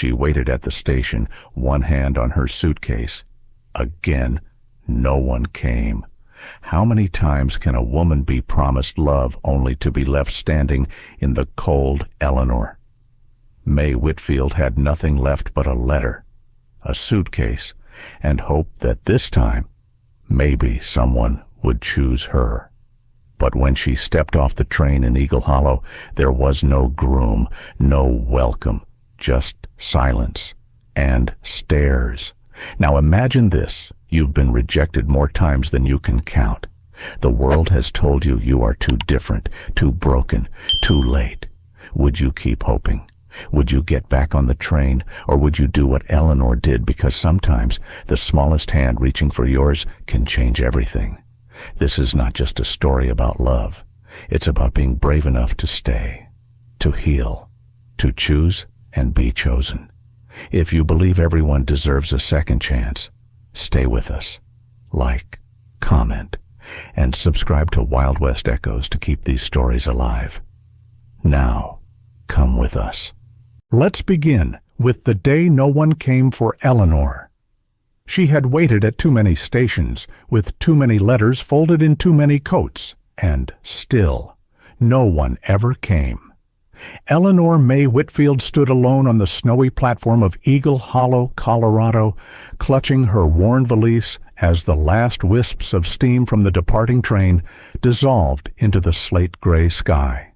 She waited at the station, one hand on her suitcase. Again, no one came. How many times can a woman be promised love only to be left standing in the cold Eleanor? Mae Whitfield had nothing left but a letter, a suitcase, and hope that this time, maybe someone would choose her. But when she stepped off the train in Eagle Hollow, there was no groom, no welcome, just silence and stares. Now imagine this. You've been rejected more times than you can count. The world has told you you are too different, too broken, too late. Would you keep hoping? Would you get back on the train, or would you do what Eleanor did, because sometimes the smallest hand reaching for yours can change everything? This is not just a story about love. It's about being brave enough to stay, to heal, to choose and be chosen. If you believe everyone deserves a second chance, stay with us. Like, comment, and subscribe to Wild West Echoes to keep these stories alive. Now, come with us. Let's begin with the day no one came for Eleanor. She had waited at too many stations, with too many letters folded in too many coats, and still, no one ever came. Eleanor Mae Whitfield stood alone on the snowy platform of Eagle Hollow, Colorado, clutching her worn valise as the last wisps of steam from the departing train dissolved into the slate-gray sky.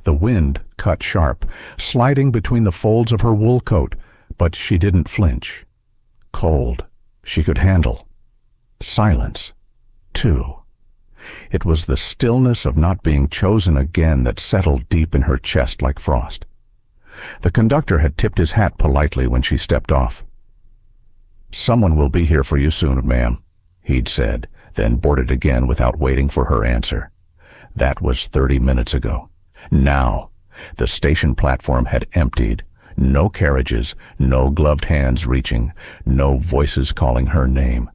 The wind cut sharp, sliding between the folds of her wool coat, but she didn't flinch. Cold, she could handle. Silence, too. It was the stillness of not being chosen again that settled deep in her chest like frost. The conductor had tipped his hat politely when she stepped off. "Someone will be here for you soon, ma'am," he'd said, then boarded again without waiting for her answer. That was 30 minutes ago. Now, the station platform had emptied. No carriages, no gloved hands reaching, no voices calling her name.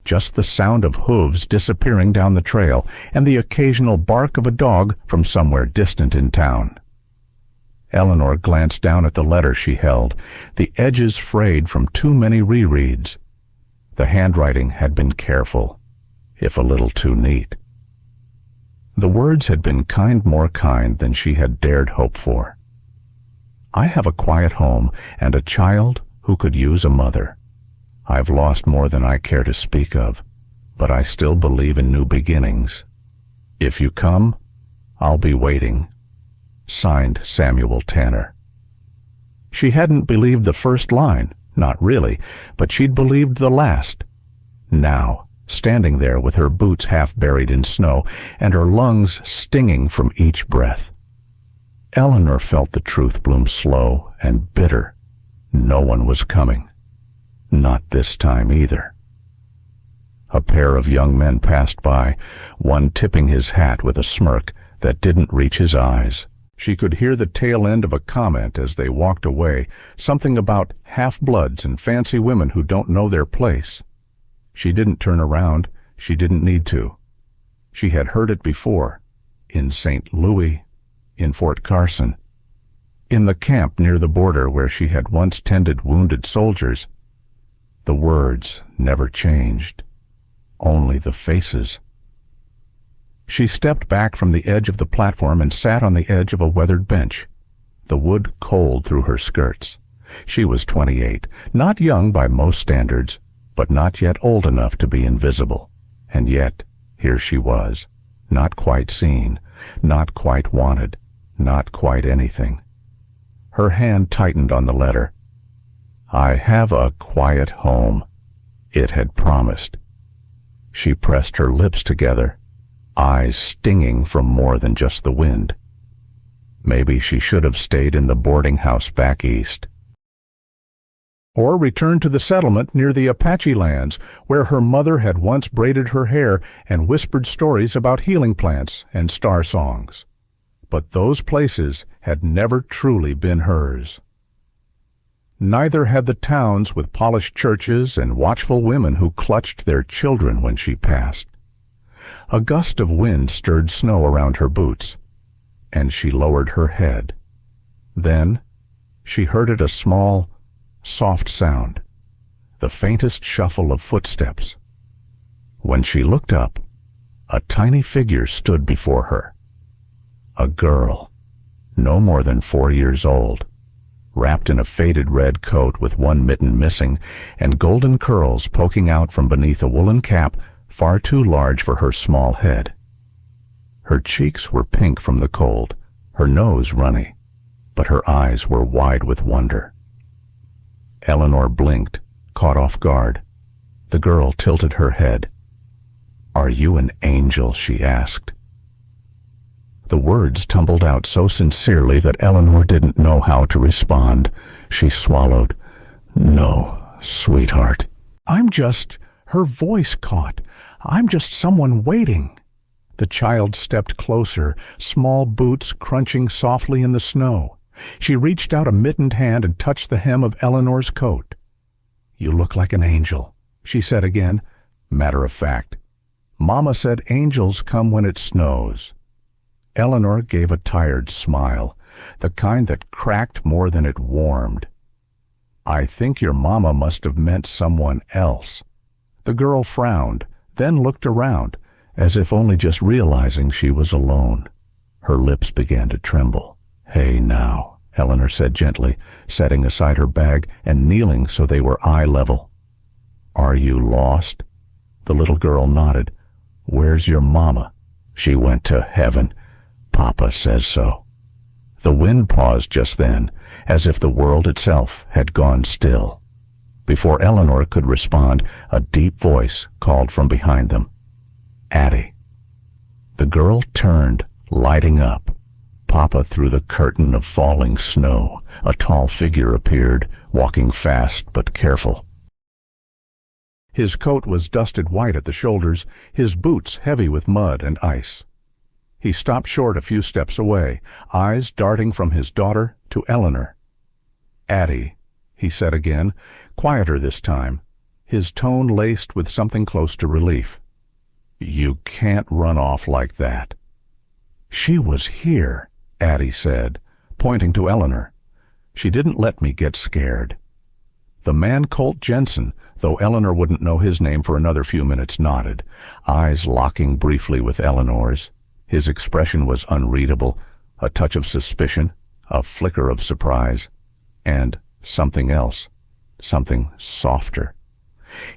Just the sound of hooves disappearing down the trail and the occasional bark of a dog from somewhere distant in town. Eleanor glanced down at the letter she held, the edges frayed from too many rereads. The handwriting had been careful, if a little too neat. The words had been more kind than she had dared hope for. "I have a quiet home and a child who could use a mother. I've lost more than I care to speak of, but I still believe in new beginnings. If you come, I'll be waiting." Signed, Samuel Tanner. She hadn't believed the first line, not really, but she'd believed the last. Now, standing there with her boots half buried in snow and her lungs stinging from each breath, Eleanor felt the truth bloom slow and bitter. No one was coming. Not this time either. A pair of young men passed by, one tipping his hat with a smirk that didn't reach his eyes. She could hear the tail end of a comment as they walked away, something about half-bloods and fancy women who don't know their place. She didn't turn around. She didn't need to. She had heard it before, in St. Louis, in Fort Carson, in the camp near the border where she had once tended wounded soldiers. The words never changed, only the faces. She stepped back from the edge of the platform and sat on the edge of a weathered bench, the wood cold through her skirts. She was 28, not young by most standards, but not yet old enough to be invisible. And yet, here she was, not quite seen, not quite wanted, not quite anything. Her hand tightened on the letter. "I have a quiet home," it had promised. She pressed her lips together, eyes stinging from more than just the wind. Maybe she should have stayed in the boarding house back east. Or returned to the settlement near the Apache lands, where her mother had once braided her hair and whispered stories about healing plants and star songs. But those places had never truly been hers. Neither had the towns with polished churches and watchful women who clutched their children when she passed. A gust of wind stirred snow around her boots, and she lowered her head. Then, she heard it, a small, soft sound, the faintest shuffle of footsteps. When she looked up, a tiny figure stood before her. A girl, no more than 4 years old, wrapped in a faded red coat with one mitten missing and golden curls poking out from beneath a woolen cap far too large for her small head. Her cheeks were pink from the cold, her nose runny, but her eyes were wide with wonder. Eleanor blinked, caught off guard. The girl tilted her head. "Are you an angel?" she asked. The words tumbled out so sincerely that Eleanor didn't know how to respond. She swallowed. "No, sweetheart. I'm just—" Her voice caught. "I'm just someone waiting." The child stepped closer, small boots crunching softly in the snow. She reached out a mittened hand and touched the hem of Eleanor's coat. "You look like an angel," she said again, matter of fact. "Mama said angels come when it snows." Eleanor gave a tired smile, the kind that cracked more than it warmed. "I think your mama must have meant someone else." The girl frowned, then looked around, as if only just realizing she was alone. Her lips began to tremble. "Hey now," Eleanor said gently, setting aside her bag and kneeling so they were eye level. "Are you lost?" The little girl nodded. "Where's your mama?" "She went to heaven. Papa says so." The wind paused just then, as if the world itself had gone still. Before Eleanor could respond, a deep voice called from behind them. "Addie." The girl turned, lighting up. Papa through the curtain of falling snow. A tall figure appeared, walking fast but careful. His coat was dusted white at the shoulders, his boots heavy with mud and ice. He stopped short a few steps away, eyes darting from his daughter to Eleanor. "Addie," he said again, quieter this time, his tone laced with something close to relief. "You can't run off like that." "She was here," Addie said, pointing to Eleanor. "She didn't let me get scared." The man Colt Jensen, though Eleanor wouldn't know his name for another few minutes, nodded, eyes locking briefly with Eleanor's. His expression was unreadable, a touch of suspicion, a flicker of surprise, and something else, something softer.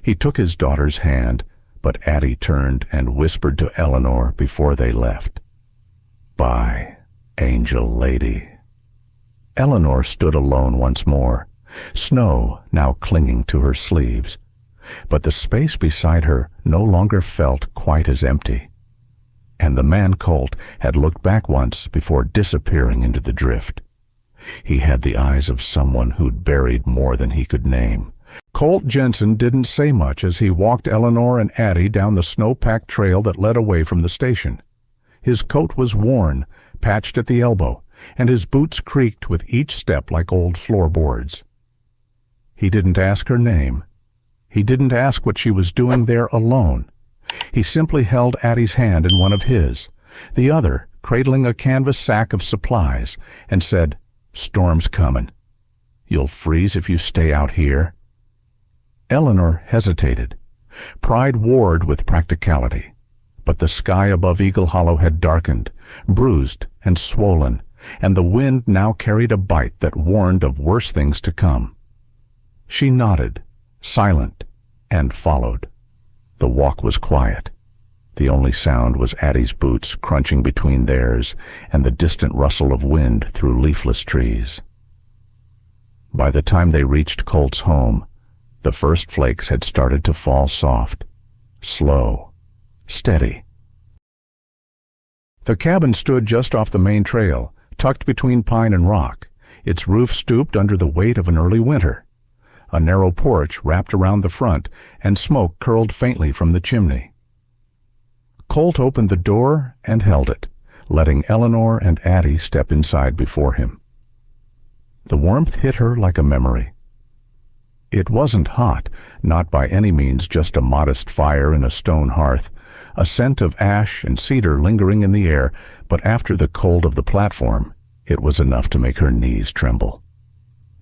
He took his daughter's hand, but Addie turned and whispered to Eleanor before they left. "Bye, angel lady." Eleanor stood alone once more, snow now clinging to her sleeves, but the space beside her no longer felt quite as empty. And the man Colt had looked back once before disappearing into the drift. He had the eyes of someone who'd buried more than he could name. Colt Jensen didn't say much as he walked Eleanor and Addie down the snow-packed trail that led away from the station. His coat was worn, patched at the elbow, and his boots creaked with each step like old floorboards. He didn't ask her name. He didn't ask what she was doing there alone. He simply held Addie's hand in one of his, the other cradling a canvas sack of supplies, and said, "Storm's comin'. You'll freeze if you stay out here." Eleanor hesitated. Pride warred with practicality, but the sky above Eagle Hollow had darkened, bruised and swollen, and the wind now carried a bite that warned of worse things to come. She nodded, silent, and followed. The walk was quiet. The only sound was Addie's boots crunching between theirs and the distant rustle of wind through leafless trees. By the time they reached Colt's home, the first flakes had started to fall soft, slow, steady. The cabin stood just off the main trail, tucked between pine and rock, its roof stooped under the weight of an early winter. A narrow porch wrapped around the front, and smoke curled faintly from the chimney. Colt opened the door and held it, letting Eleanor and Addie step inside before him. The warmth hit her like a memory. It wasn't hot, not by any means just a modest fire in a stone hearth, a scent of ash and cedar lingering in the air, but after the cold of the platform, it was enough to make her knees tremble.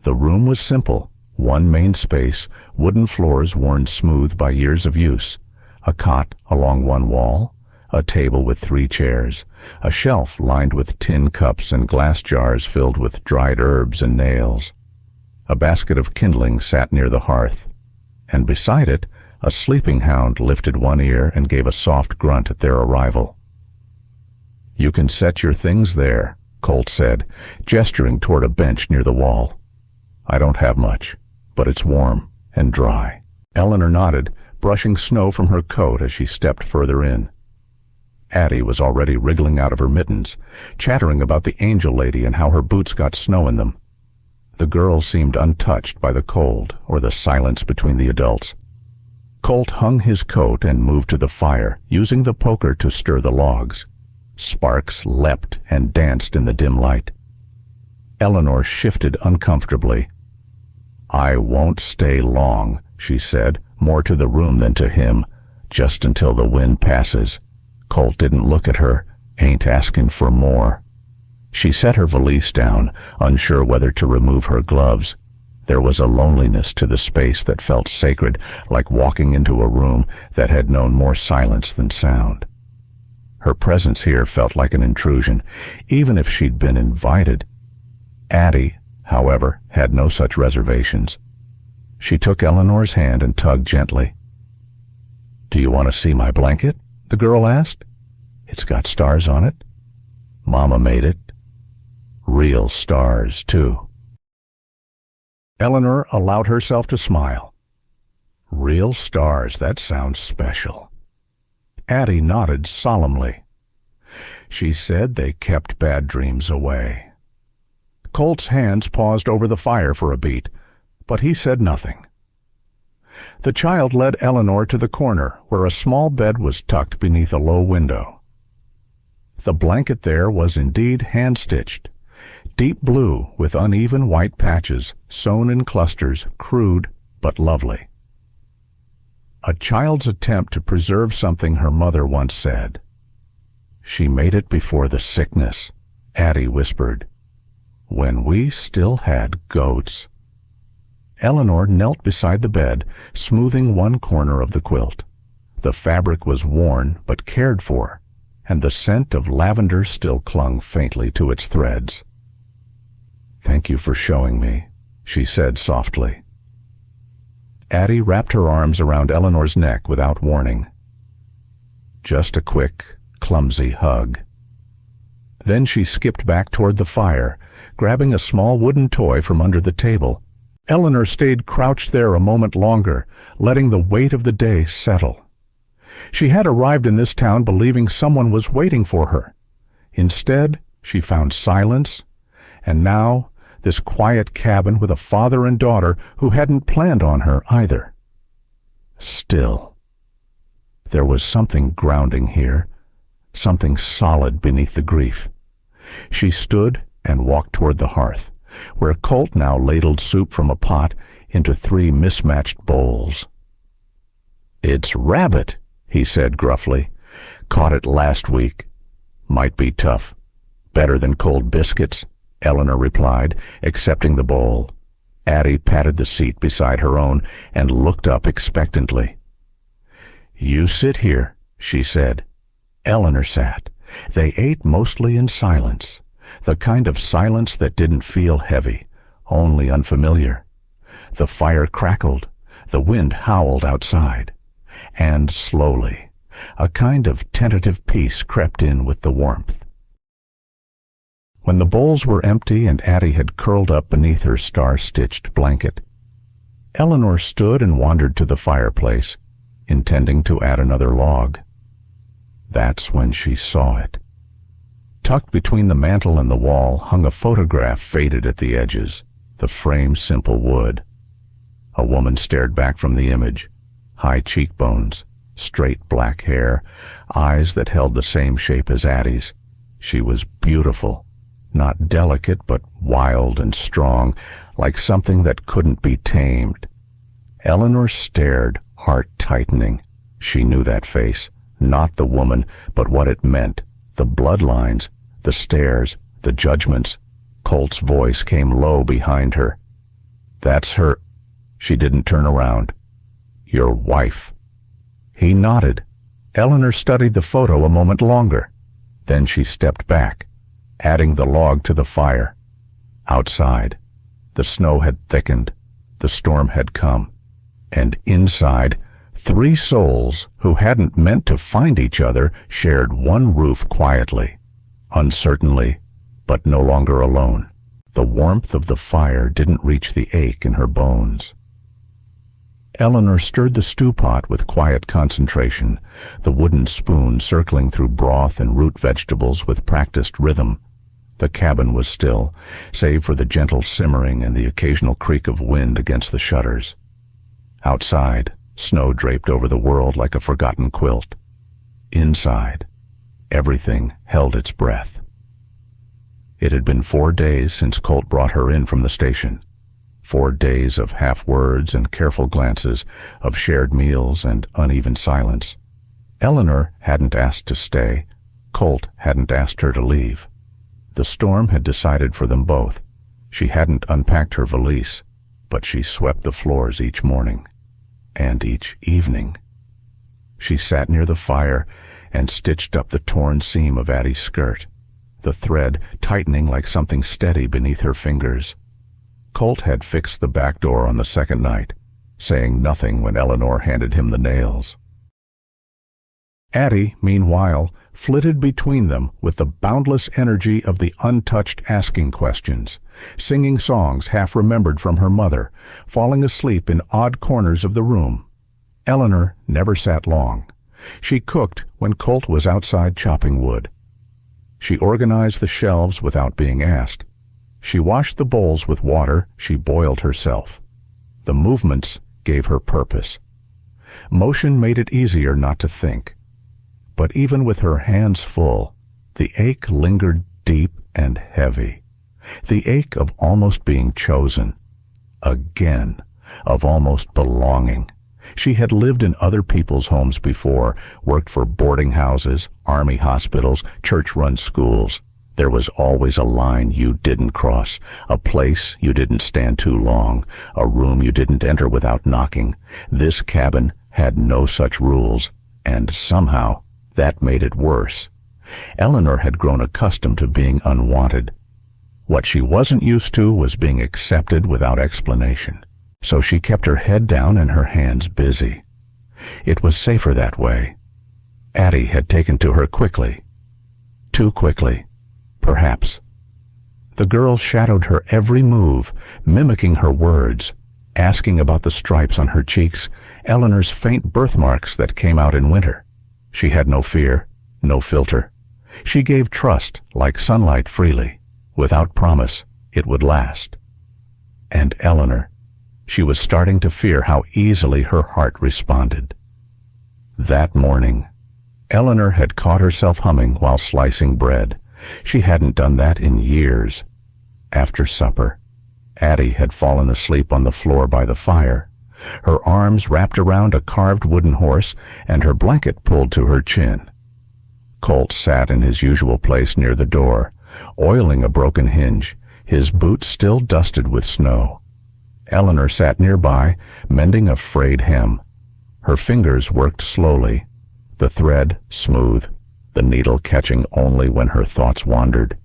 The room was simple. One main space, wooden floors worn smooth by years of use, a cot along one wall, a table with 3 chairs, a shelf lined with tin cups and glass jars filled with dried herbs and nails. A basket of kindling sat near the hearth, and beside it, a sleeping hound lifted one ear and gave a soft grunt at their arrival. "You can set your things there," Colt said, gesturing toward a bench near the wall. "I don't have much, but it's warm and dry." Eleanor nodded, brushing snow from her coat as she stepped further in. Addie was already wriggling out of her mittens, chattering about the angel lady and how her boots got snow in them. The girl seemed untouched by the cold or the silence between the adults. Colt hung his coat and moved to the fire, using the poker to stir the logs. Sparks leapt and danced in the dim light. Eleanor shifted uncomfortably. "I won't stay long," she said, more to the room than to him, "just until the wind passes." Colt didn't look at her, ain't asking for more. She set her valise down, unsure whether to remove her gloves. There was a loneliness to the space that felt sacred, like walking into a room that had known more silence than sound. Her presence here felt like an intrusion, even if she'd been invited. Addie, however, had no such reservations. She took Eleanor's hand and tugged gently. "Do you want to see my blanket?" the girl asked. "It's got stars on it. Mama made it. Real stars, too." Eleanor allowed herself to smile. "Real stars, that sounds special." Addie nodded solemnly. She said they kept bad dreams away. Colt's hands paused over the fire for a beat, but he said nothing. The child led Eleanor to the corner, where a small bed was tucked beneath a low window. The blanket there was indeed hand-stitched, deep blue with uneven white patches, sewn in clusters, crude but lovely. A child's attempt to preserve something her mother once said. "She made it before the sickness," Addie whispered, "when we still had goats." Eleanor knelt beside the bed, smoothing one corner of the quilt. The fabric was worn but cared for, and the scent of lavender still clung faintly to its threads. "Thank you for showing me," she said softly. Addie wrapped her arms around Eleanor's neck without warning. Just a quick, clumsy hug. Then she skipped back toward the fire, grabbing a small wooden toy from under the table. Eleanor stayed crouched there a moment longer, letting the weight of the day settle. She had arrived in this town believing someone was waiting for her. Instead, she found silence, and now this quiet cabin with a father and daughter who hadn't planned on her either. Still, there was something grounding here, something solid beneath the grief. She stood and walked toward the hearth, where Colt now ladled soup from a pot into 3 mismatched bowls. "It's rabbit," he said gruffly. "Caught it last week. Might be tough. Better than cold biscuits," Eleanor replied, accepting the bowl. Addie patted the seat beside her own and looked up expectantly. "You sit here," she said. Eleanor sat. They ate mostly in silence, the kind of silence that didn't feel heavy, only unfamiliar. The fire crackled, the wind howled outside, and slowly, a kind of tentative peace crept in with the warmth. When the bowls were empty and Addie had curled up beneath her star-stitched blanket, Eleanor stood and wandered to the fireplace, intending to add another log. That's when she saw it. Tucked between the mantel and the wall hung a photograph faded at the edges, the frame simple wood. A woman stared back from the image, high cheekbones, straight black hair, eyes that held the same shape as Addie's. She was beautiful, not delicate but wild and strong, like something that couldn't be tamed. Eleanor stared, heart tightening. She knew that face. Not the woman, but what it meant, the bloodlines, the stares, the judgments. Colt's voice came low behind her. That's her. She didn't turn around. Your wife. He nodded. Eleanor studied the photo a moment longer. Then she stepped back, adding the log to the fire. Outside, the snow had thickened, the storm had come, and inside, 3 souls who hadn't meant to find each other shared one roof quietly, uncertainly, but no longer alone. The warmth of the fire didn't reach the ache in her bones. Eleanor stirred the stew pot with quiet concentration, the wooden spoon circling through broth and root vegetables with practiced rhythm. The cabin was still, save for the gentle simmering and the occasional creak of wind against the shutters. Outside, snow draped over the world like a forgotten quilt. Inside, everything held its breath. It had been 4 days since Colt brought her in from the station. 4 days of half-words and careful glances, of shared meals and uneven silence. Eleanor hadn't asked to stay. Colt hadn't asked her to leave. The storm had decided for them both. She hadn't unpacked her valise, but she swept the floors each morning, and each evening. She sat near the fire and stitched up the torn seam of Addie's skirt, the thread tightening like something steady beneath her fingers. Colt had fixed the back door on the second night, saying nothing when Eleanor handed him the nails. Addie, meanwhile, flitted between them with the boundless energy of the untouched asking questions, singing songs half-remembered from her mother, falling asleep in odd corners of the room. Eleanor never sat long. She cooked when Colt was outside chopping wood. She organized the shelves without being asked. She washed the bowls with water she boiled herself. The movements gave her purpose. Motion made it easier not to think. But even with her hands full, the ache lingered deep and heavy. The ache of almost being chosen. Again, of almost belonging. She had lived in other people's homes before, worked for boarding houses, army hospitals, church-run schools. There was always a line you didn't cross, a place you didn't stand too long, a room you didn't enter without knocking. This cabin had no such rules, and somehow that made it worse. Eleanor had grown accustomed to being unwanted. What she wasn't used to was being accepted without explanation, so she kept her head down and her hands busy. It was safer that way. Addie had taken to her quickly. Too quickly, perhaps. The girl shadowed her every move, mimicking her words, asking about the stripes on her cheeks, Eleanor's faint birthmarks that came out in winter. She had no fear, no filter. She gave trust like sunlight freely, without promise it would last. And Eleanor, she was starting to fear how easily her heart responded. That morning, Eleanor had caught herself humming while slicing bread. She hadn't done that in years. After supper, Addie had fallen asleep on the floor by the fire, her arms wrapped around a carved wooden horse and her blanket pulled to her chin. Colt sat in his usual place near the door, oiling a broken hinge, his boots still dusted with snow. Eleanor sat nearby, mending a frayed hem. Her fingers worked slowly, the thread smooth, the needle catching only when her thoughts wandered.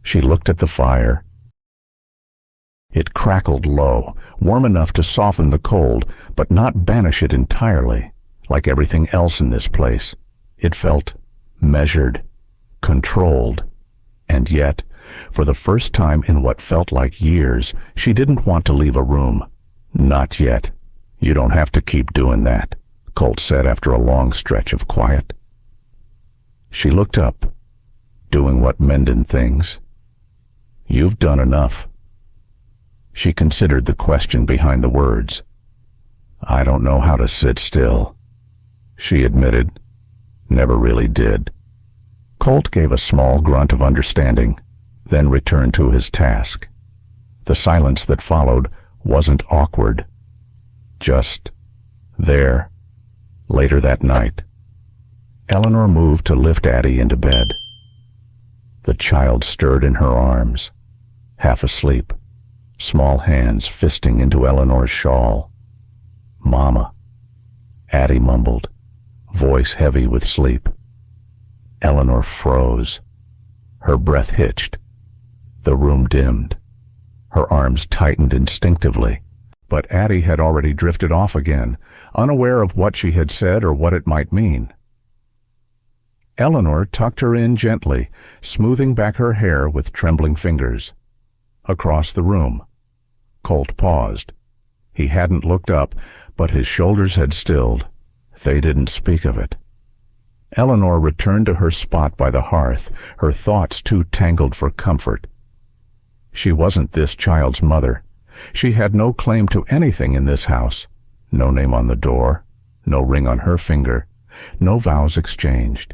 She looked at the fire. It crackled low, warm enough to soften the cold, but not banish it entirely. Like everything else in this place, it felt measured, controlled, and yet, for the first time in what felt like years, she didn't want to leave a room. Not yet. You don't have to keep doing that, Colt said after a long stretch of quiet. She looked up, doing what mended things. You've done enough. She considered the question behind the words. I don't know how to sit still, she admitted. Never really did. Colt gave a small grunt of understanding, then returned to his task. The silence that followed wasn't awkward. Just there. Later that night, Eleanor moved to lift Addie into bed. The child stirred in her arms, half asleep, small hands fisting into Eleanor's shawl. "Mama," Addie mumbled, voice heavy with sleep. Eleanor froze. Her breath hitched. The room dimmed. Her arms tightened instinctively, but Addie had already drifted off again, unaware of what she had said or what it might mean. Eleanor tucked her in gently, smoothing back her hair with trembling fingers. Across the room, Colt paused. He hadn't looked up, but his shoulders had stilled. They didn't speak of it. Eleanor returned to her spot by the hearth, her thoughts too tangled for comfort. She wasn't this child's mother. She had no claim to anything in this house. No name on the door, no ring on her finger, no vows exchanged.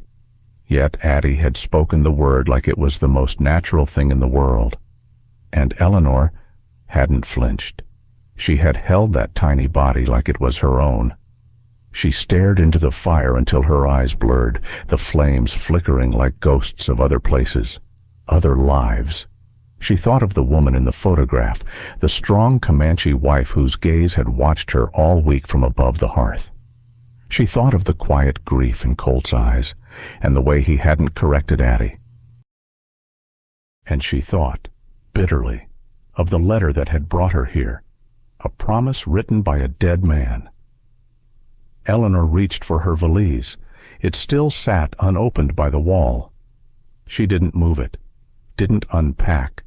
Yet Addie had spoken the word like it was the most natural thing in the world. And Eleanor hadn't flinched. She had held that tiny body like it was her own. She stared into the fire until her eyes blurred, the flames flickering like ghosts of other places, other lives. She thought of the woman in the photograph, the strong Comanche wife whose gaze had watched her all week from above the hearth. She thought of the quiet grief in Colt's eyes, and the way he hadn't corrected Addie. And she thought, bitterly, of the letter that had brought her here, a promise written by a dead man. Eleanor reached for her valise. It still sat unopened by the wall. She didn't move it, didn't unpack,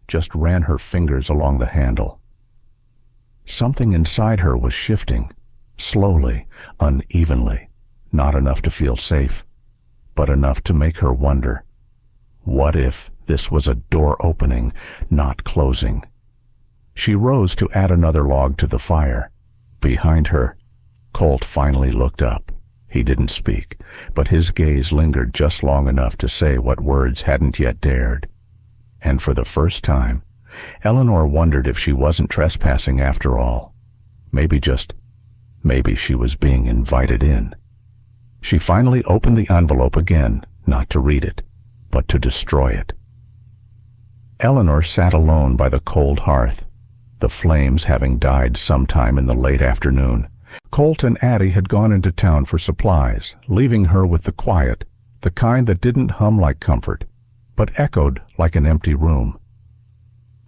just ran her fingers along the handle. Something inside her was shifting, slowly, unevenly, not enough to feel safe, but enough to make her wonder, what if this was a door opening, not closing? She rose to add another log to the fire. Behind her, Colt finally looked up. He didn't speak, but his gaze lingered just long enough to say what words hadn't yet dared. And for the first time, Eleanor wondered if she wasn't trespassing after all. Maybe she was being invited in. She finally opened the envelope again, not to read it, but to destroy it. Eleanor sat alone by the cold hearth, the flames having died sometime in the late afternoon. Colt and Addie had gone into town for supplies, leaving her with the quiet, the kind that didn't hum like comfort, but echoed like an empty room.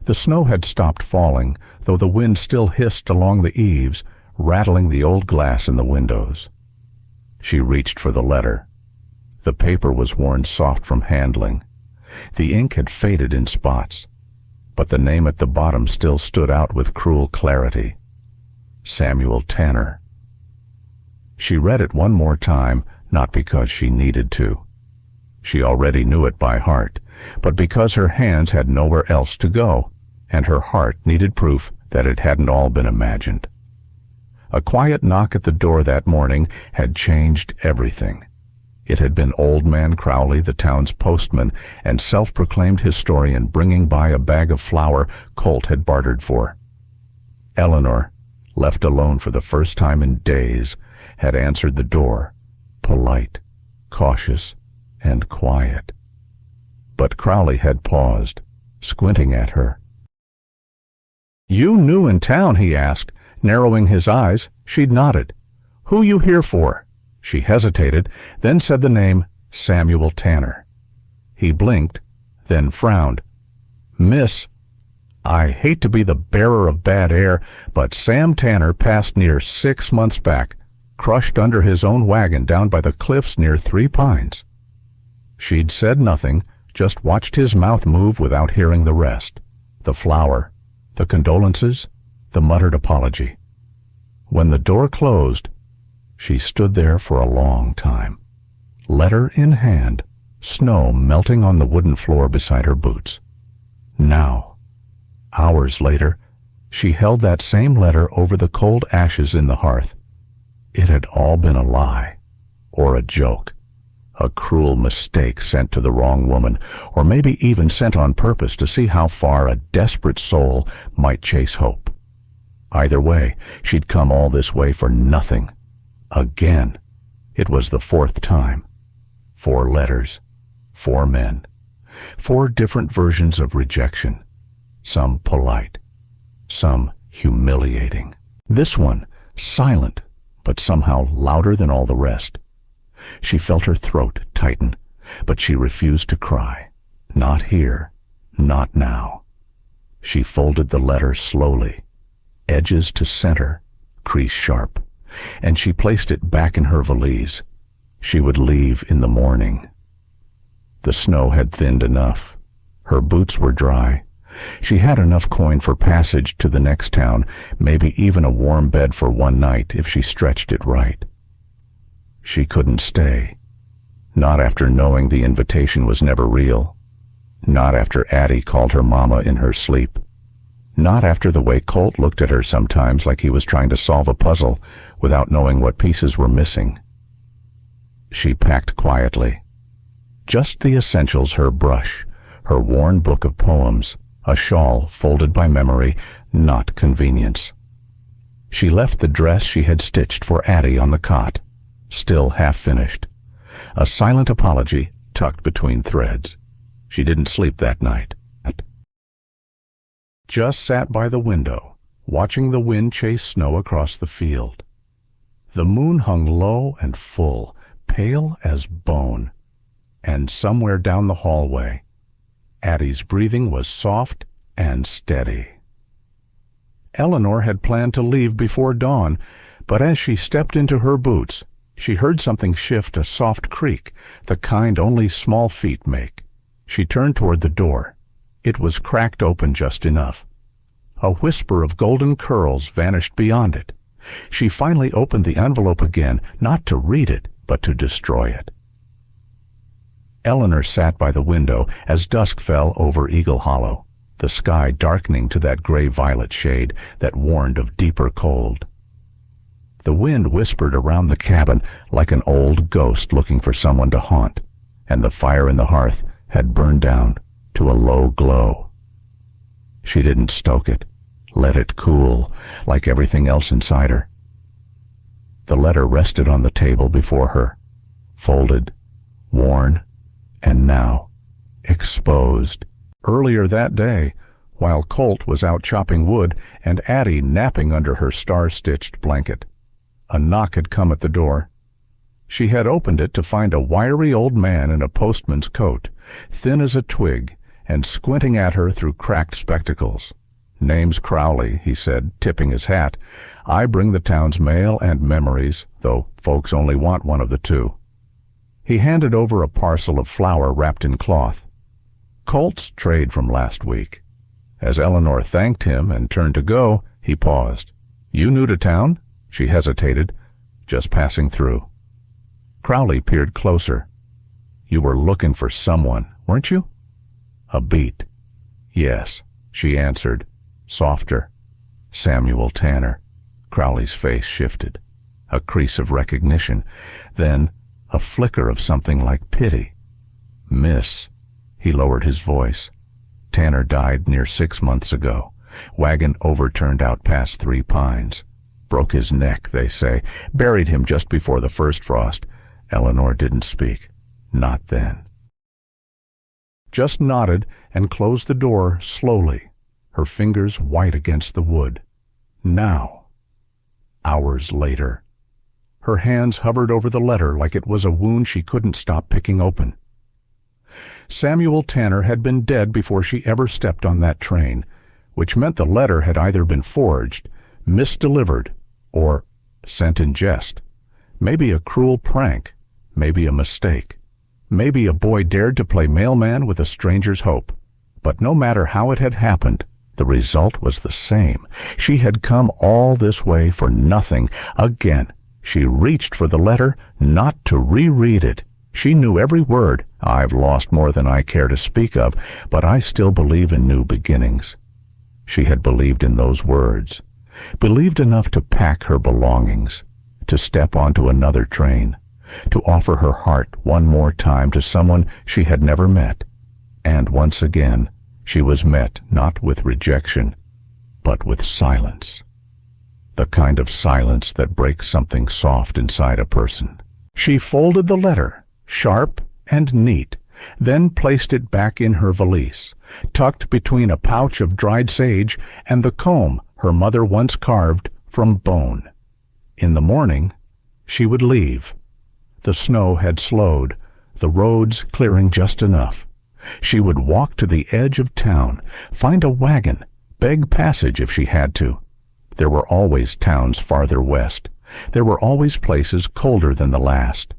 The snow had stopped falling, though the wind still hissed along the eaves, rattling the old glass in the windows. She reached for the letter. The paper was worn soft from handling. The ink had faded in spots, but the name at the bottom still stood out with cruel clarity. Samuel Tanner. She read it one more time, not because she needed to. She already knew it by heart, but because her hands had nowhere else to go, and her heart needed proof that it hadn't all been imagined. A quiet knock at the door that morning had changed everything. It had been Old Man Crowley, the town's postman and self-proclaimed historian, bringing by a bag of flour Colt had bartered for. Eleanor, left alone for the first time in days, had answered the door, polite, cautious, and quiet. But Crowley had paused, squinting at her. "You new in town?" he asked, narrowing his eyes. She'd nodded. "Who you here for?" She hesitated, then said the name Samuel Tanner. He blinked, then frowned. "Miss, I hate to be the bearer of bad air, but Sam Tanner passed near 6 months back, crushed under his own wagon down by the cliffs near 3 Pines. She'd said nothing, just watched his mouth move without hearing the rest. The flour, the condolences, the muttered apology. When the door closed, she stood there for a long time, letter in hand, snow melting on the wooden floor beside her boots. Now, hours later, she held that same letter over the cold ashes in the hearth. It had all been a lie, or a joke, a cruel mistake sent to the wrong woman, or maybe even sent on purpose to see how far a desperate soul might chase hope. Either way, she'd come all this way for nothing. Again. It was the 4th time. 4 letters. 4 men. 4 different versions of rejection. Some polite, some humiliating. This one, silent, but somehow louder than all the rest. She felt her throat tighten, but she refused to cry. Not here, not now. She folded the letter slowly, edges to center, crease sharp, and she placed it back in her valise. She would leave in the morning. The snow had thinned enough. Her boots were dry. She had enough coin for passage to the next town, maybe even a warm bed for one night if she stretched it right. She couldn't stay. Not after knowing the invitation was never real. Not after Addie called her mama in her sleep. Not after the way Colt looked at her sometimes like he was trying to solve a puzzle without knowing what pieces were missing. She packed quietly. Just the essentials: her brush, her worn book of poems, a shawl folded by memory, not convenience. She left the dress she had stitched for Addie on the cot, still half finished. A silent apology tucked between threads. She didn't sleep that night. Just sat by the window, watching the wind chase snow across the field. The moon hung low and full, pale as bone. And somewhere down the hallway, Addie's breathing was soft and steady. Eleanor had planned to leave before dawn, but as she stepped into her boots, she heard something shift, a soft creak, the kind only small feet make. She turned toward the door. It was cracked open just enough. A whisper of golden curls vanished beyond it. She finally opened the envelope again, not to read it, but to destroy it. Eleanor sat by the window as dusk fell over Eagle Hollow, the sky darkening to that gray-violet shade that warned of deeper cold. The wind whispered around the cabin like an old ghost looking for someone to haunt, and the fire in the hearth had burned down to a low glow. She didn't stoke it, let it cool, like everything else inside her. The letter rested on the table before her, folded, worn, and now exposed. Earlier that day, while Colt was out chopping wood and Addie napping under her star-stitched blanket, a knock had come at the door. She had opened it to find a wiry old man in a postman's coat, thin as a twig, and squinting at her through cracked spectacles. "Name's Crowley," he said, tipping his hat. "I bring the town's mail and memories, though folks only want one of the two." He handed over a parcel of flour wrapped in cloth. "Colt's trade from last week." As Eleanor thanked him and turned to go, he paused. "You new to town?" She hesitated. "Just passing through." Crowley peered closer. "You were looking for someone, weren't you?" A beat. "Yes," she answered, softer. "Samuel Tanner." Crowley's face shifted. A crease of recognition. Then a flicker of something like pity. "Miss," he lowered his voice. "Tanner died near 6 months ago. Wagon overturned out past 3 Pines. Broke his neck, they say. Buried him just before the first frost." Eleanor didn't speak. Not then. Just nodded and closed the door slowly, her fingers white against the wood. Now. Hours later. Her hands hovered over the letter like it was a wound she couldn't stop picking open. Samuel Tanner had been dead before she ever stepped on that train, which meant the letter had either been forged, misdelivered, or sent in jest. Maybe a cruel prank, maybe a mistake. Maybe a boy dared to play mailman with a stranger's hope. But no matter how it had happened, the result was the same. She had come all this way for nothing. Again, she reached for the letter, not to reread it. She knew every word. "I've lost more than I care to speak of, but I still believe in new beginnings." She had believed in those words, believed enough to pack her belongings, to step onto another train, to offer her heart one more time to someone she had never met. And once again, she was met not with rejection, but with silence. The kind of silence that breaks something soft inside a person. She folded the letter, sharp and neat, then placed it back in her valise, tucked between a pouch of dried sage and the comb her mother once carved from bone. In the morning, she would leave. The snow had slowed, the roads clearing just enough. She would walk to the edge of town, find a wagon, beg passage if she had to. There were always towns farther west. There were always places colder than the last.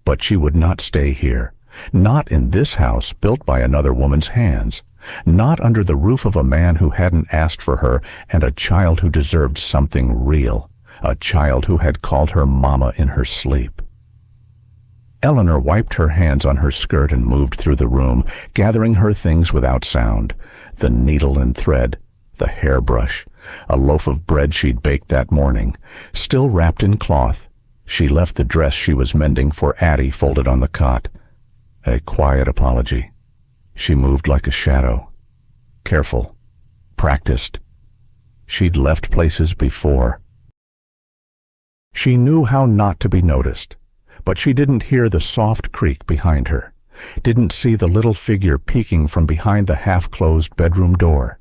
But she would not stay here. Not in this house built by another woman's hands. Not under the roof of a man who hadn't asked for her and a child who deserved something real. A child who had called her mama in her sleep. Eleanor wiped her hands on her skirt and moved through the room, gathering her things without sound. The needle and thread, the hairbrush, a loaf of bread she'd baked that morning, still wrapped in cloth. She left the dress she was mending for Addie folded on the cot. A quiet apology. She moved like a shadow. Careful. Practiced. She'd left places before. She knew how not to be noticed, but she didn't hear the soft creak behind her, didn't see the little figure peeking from behind the half-closed bedroom door,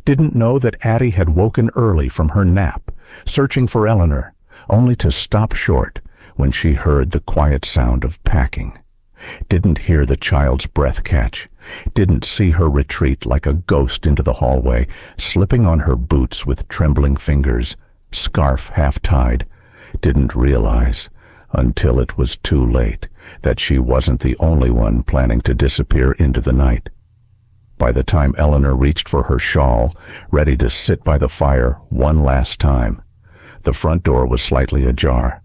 didn't know that Addie had woken early from her nap, searching for Eleanor, only to stop short when she heard the quiet sound of packing, didn't hear the child's breath catch, didn't see her retreat like a ghost into the hallway, slipping on her boots with trembling fingers, scarf half-tied, didn't realize, until it was too late, that she wasn't the only one planning to disappear into the night. By the time Eleanor reached for her shawl, ready to sit by the fire one last time, the front door was slightly ajar.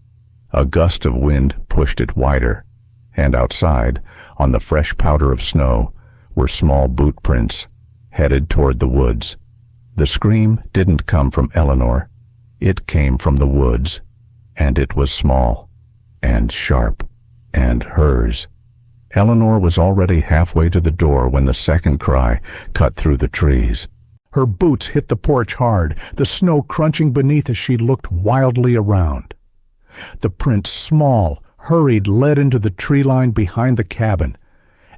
A gust of wind pushed it wider, and outside, on the fresh powder of snow, were small boot prints, headed toward the woods. The scream didn't come from Eleanor. It came from the woods, and it was small, and sharp, and hers. Eleanor was already halfway to the door when the second cry cut through the trees. Her boots hit the porch hard, the snow crunching beneath as she looked wildly around. The print, small, hurried, led into the tree line behind the cabin.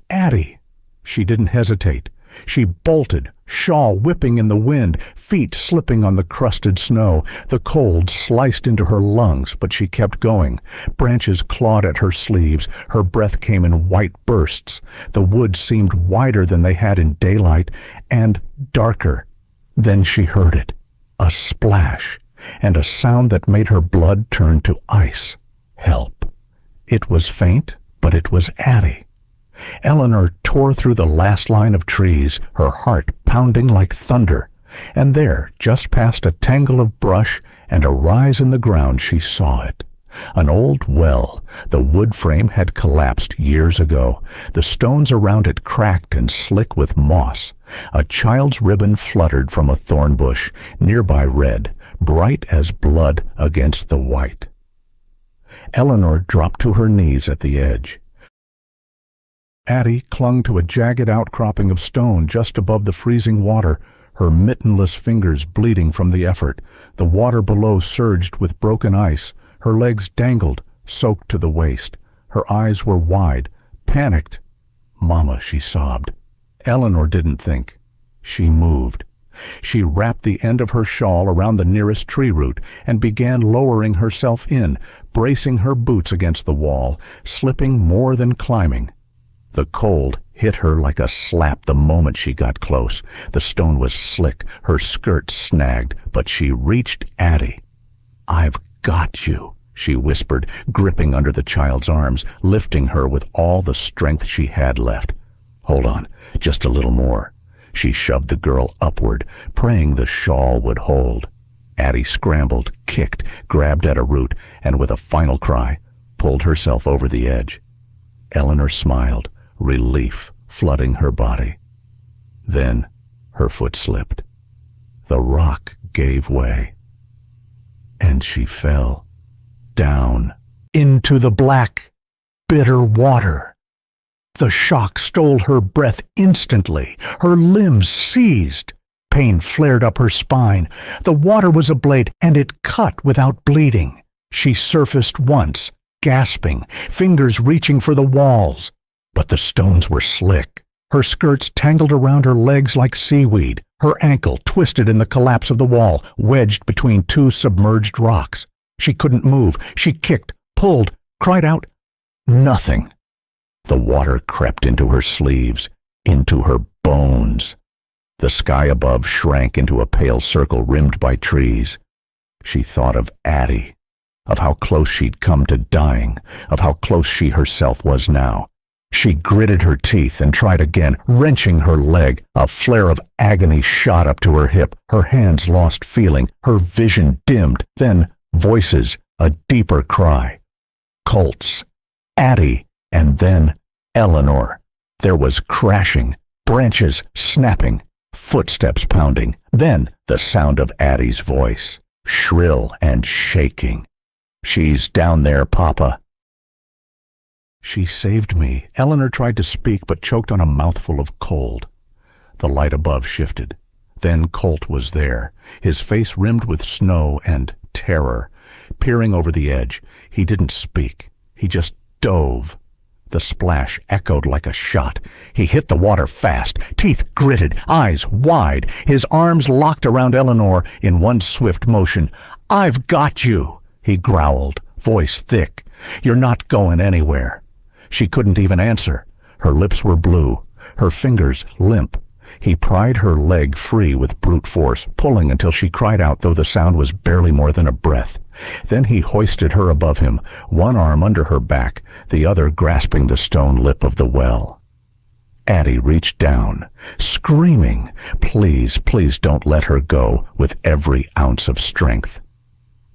Addie! She didn't hesitate. She bolted, shawl whipping in the wind, feet slipping on the crusted snow. The cold sliced into her lungs, but she kept going. Branches clawed at her sleeves. Her breath came in white bursts. The woods seemed wider than they had in daylight, and darker. Then she heard it. A splash, and a sound that made her blood turn to ice. Help. It was faint, but it was Addie. Eleanor tore through the last line of trees, her heart pounding like thunder, and there, just past a tangle of brush and a rise in the ground, she saw it. An old well. The wood frame had collapsed years ago. The stones around it cracked and slick with moss. A child's ribbon fluttered from a thorn bush, nearby red, bright as blood against the white. Eleanor dropped to her knees at the edge. Addie clung to a jagged outcropping of stone just above the freezing water, her mittenless fingers bleeding from the effort. The water below surged with broken ice. Her legs dangled, soaked to the waist. Her eyes were wide, panicked. "Mama," she sobbed. Eleanor didn't think. She moved. She wrapped the end of her shawl around the nearest tree root and began lowering herself in, bracing her boots against the wall, slipping more than climbing. The cold hit her like a slap the moment she got close. The stone was slick, her skirt snagged, but she reached Addie. "I've got you," she whispered, gripping under the child's arms, lifting her with all the strength she had left. "Hold on, just a little more." She shoved the girl upward, praying the shawl would hold. Addie scrambled, kicked, grabbed at a root, and with a final cry, pulled herself over the edge. Eleanor smiled, relief flooding her body. Then her foot slipped. The rock gave way, and she fell down into the black, bitter water. The shock stole her breath instantly. Her limbs seized. Pain flared up her spine. The water was a blade, and it cut without bleeding. She surfaced once, gasping, fingers reaching for the walls. But the stones were slick. Her skirts tangled around her legs like seaweed, her ankle twisted in the collapse of the wall, wedged between two submerged rocks. She couldn't move. She kicked, pulled, cried out. Nothing. The water crept into her sleeves, into her bones. The sky above shrank into a pale circle rimmed by trees. She thought of Addie, of how close she'd come to dying, of how close she herself was now. She gritted her teeth and tried again, wrenching her leg. A flare of agony shot up to her hip. Her hands lost feeling. Her vision dimmed. Then voices, a deeper cry. Colt's, Addie, and then Eleanor. There was crashing, branches snapping, footsteps pounding. Then the sound of Addie's voice, shrill and shaking. "She's down there, Papa." "She saved me." Eleanor tried to speak but choked on a mouthful of cold. The light above shifted. Then Colt was there, his face rimmed with snow and terror. Peering over the edge, he didn't speak. He just dove. The splash echoed like a shot. He hit the water fast, teeth gritted, eyes wide, his arms locked around Eleanor in one swift motion. "I've got you," he growled, voice thick. "You're not going anywhere." She couldn't even answer. Her lips were blue, her fingers limp. He pried her leg free with brute force, pulling until she cried out, though the sound was barely more than a breath. Then he hoisted her above him, one arm under her back, the other grasping the stone lip of the well. Addie reached down, screaming, "Please, please don't let her go," with every ounce of strength.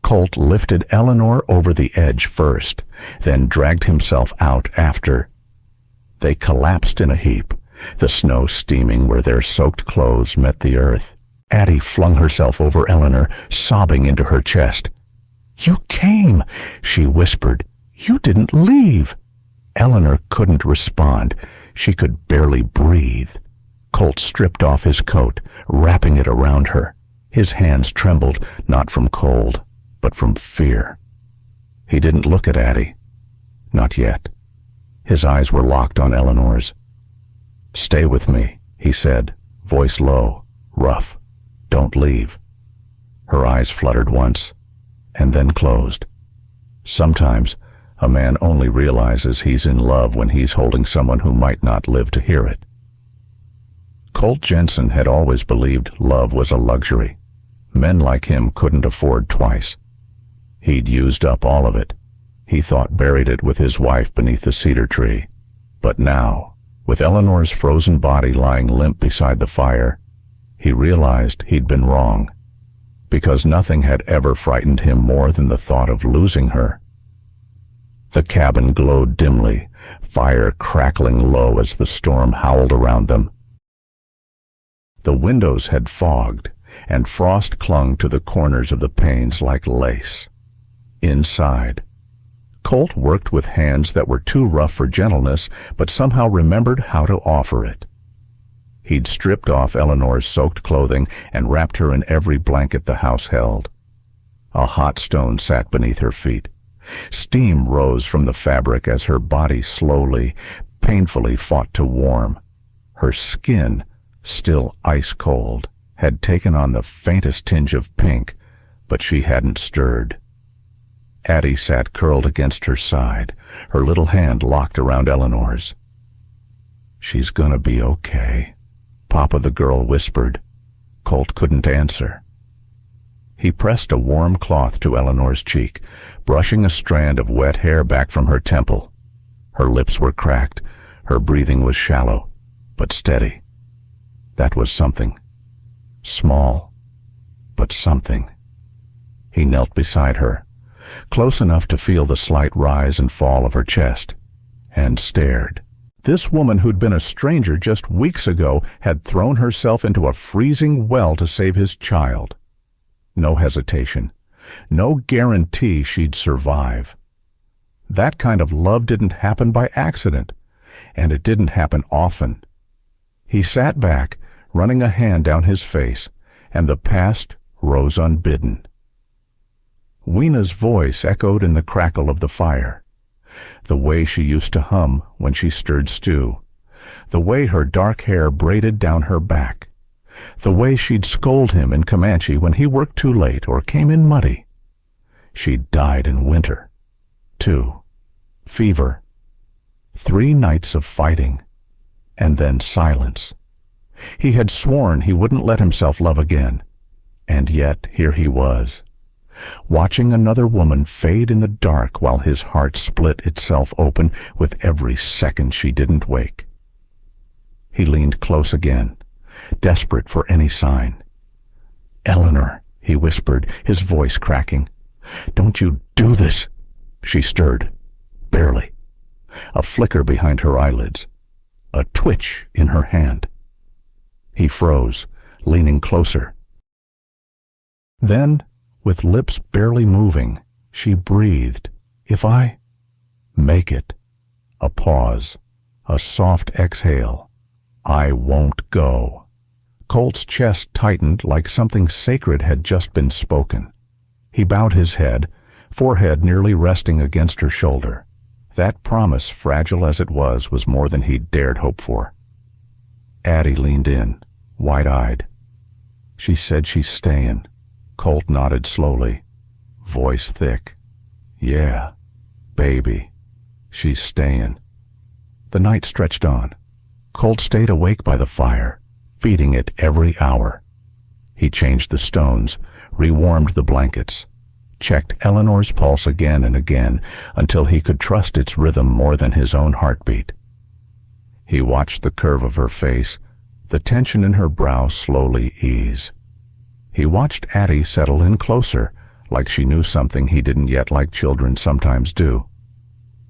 Colt lifted Eleanor over the edge first, then dragged himself out after. They collapsed in a heap, the snow steaming where their soaked clothes met the earth. Addie flung herself over Eleanor, sobbing into her chest. "You came," she whispered. "You didn't leave." Eleanor couldn't respond. She could barely breathe. Colt stripped off his coat, wrapping it around her. His hands trembled, not from cold, but from fear. He didn't look at Addie. Not yet. His eyes were locked on Eleanor's. "Stay with me," he said, voice low, rough. "Don't leave." Her eyes fluttered once, and then closed. Sometimes a man only realizes he's in love when he's holding someone who might not live to hear it. Colt Jensen had always believed love was a luxury. Men like him couldn't afford twice. He'd used up all of it. He thought buried it with his wife beneath the cedar tree. But now, with Eleanor's frozen body lying limp beside the fire, he realized he'd been wrong, because nothing had ever frightened him more than the thought of losing her. The cabin glowed dimly, fire crackling low as the storm howled around them. The windows had fogged, and frost clung to the corners of the panes like lace. Inside, Colt worked with hands that were too rough for gentleness, but somehow remembered how to offer it. He'd stripped off Eleanor's soaked clothing and wrapped her in every blanket the house held. A hot stone sat beneath her feet. Steam rose from the fabric as her body slowly, painfully fought to warm. Her skin, still ice cold, had taken on the faintest tinge of pink, but she hadn't stirred. Addie sat curled against her side, her little hand locked around Eleanor's. "She's gonna be okay," Papa the girl whispered. Colt couldn't answer. He pressed a warm cloth to Eleanor's cheek, brushing a strand of wet hair back from her temple. Her lips were cracked, her breathing was shallow, but steady. That was something. Small, but something. He knelt beside her, close enough to feel the slight rise and fall of her chest, and stared. This woman who'd been a stranger just weeks ago had thrown herself into a freezing well to save his child. No hesitation, no guarantee she'd survive. That kind of love didn't happen by accident, and it didn't happen often. He sat back, running a hand down his face, and the past rose unbidden. Weena's voice echoed in the crackle of the fire. The way she used to hum when she stirred stew. The way her dark hair braided down her back. The way she'd scold him in Comanche when he worked too late or came in muddy. She'd died in winter. 2. Fever. 3 nights of fighting. And then silence. He had sworn he wouldn't let himself love again. And yet here he was, watching another woman fade in the dark while his heart split itself open with every second she didn't wake. He leaned close again, desperate for any sign. "Eleanor," he whispered, his voice cracking. "Don't you do this." She stirred, barely. A flicker behind her eyelids, a twitch in her hand. He froze, leaning closer. Then, with lips barely moving, she breathed, "If I make it." A pause, a soft exhale. "I won't go." Colt's chest tightened like something sacred had just been spoken. He bowed his head, forehead nearly resting against her shoulder. That promise, fragile as it was more than he'd dared hope for. Addie leaned in, wide-eyed. "She said she's staying." Colt nodded slowly, voice thick. "Yeah, baby, she's staying." The night stretched on. Colt stayed awake by the fire, feeding it every hour. He changed the stones, rewarmed the blankets, checked Eleanor's pulse again and again until he could trust its rhythm more than his own heartbeat. He watched the curve of her face, the tension in her brow slowly ease. He watched Addie settle in closer, like she knew something he didn't yet, like children sometimes do.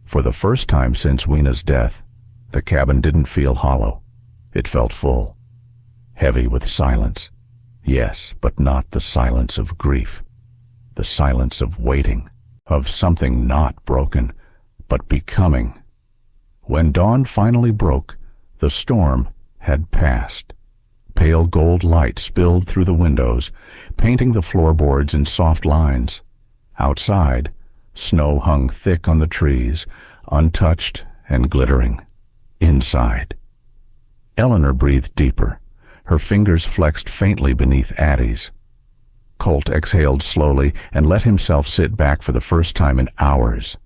For the first time since Weena's death, the cabin didn't feel hollow. It felt full, heavy with silence. Yes, but not the silence of grief. The silence of waiting, of something not broken, but becoming. When dawn finally broke, the storm had passed. Pale gold light spilled through the windows, painting the floorboards in soft lines. Outside, snow hung thick on the trees, untouched and glittering. Inside. Eleanor breathed deeper. Her fingers flexed faintly beneath Addie's. Colt exhaled slowly and let himself sit back for the first time in hours.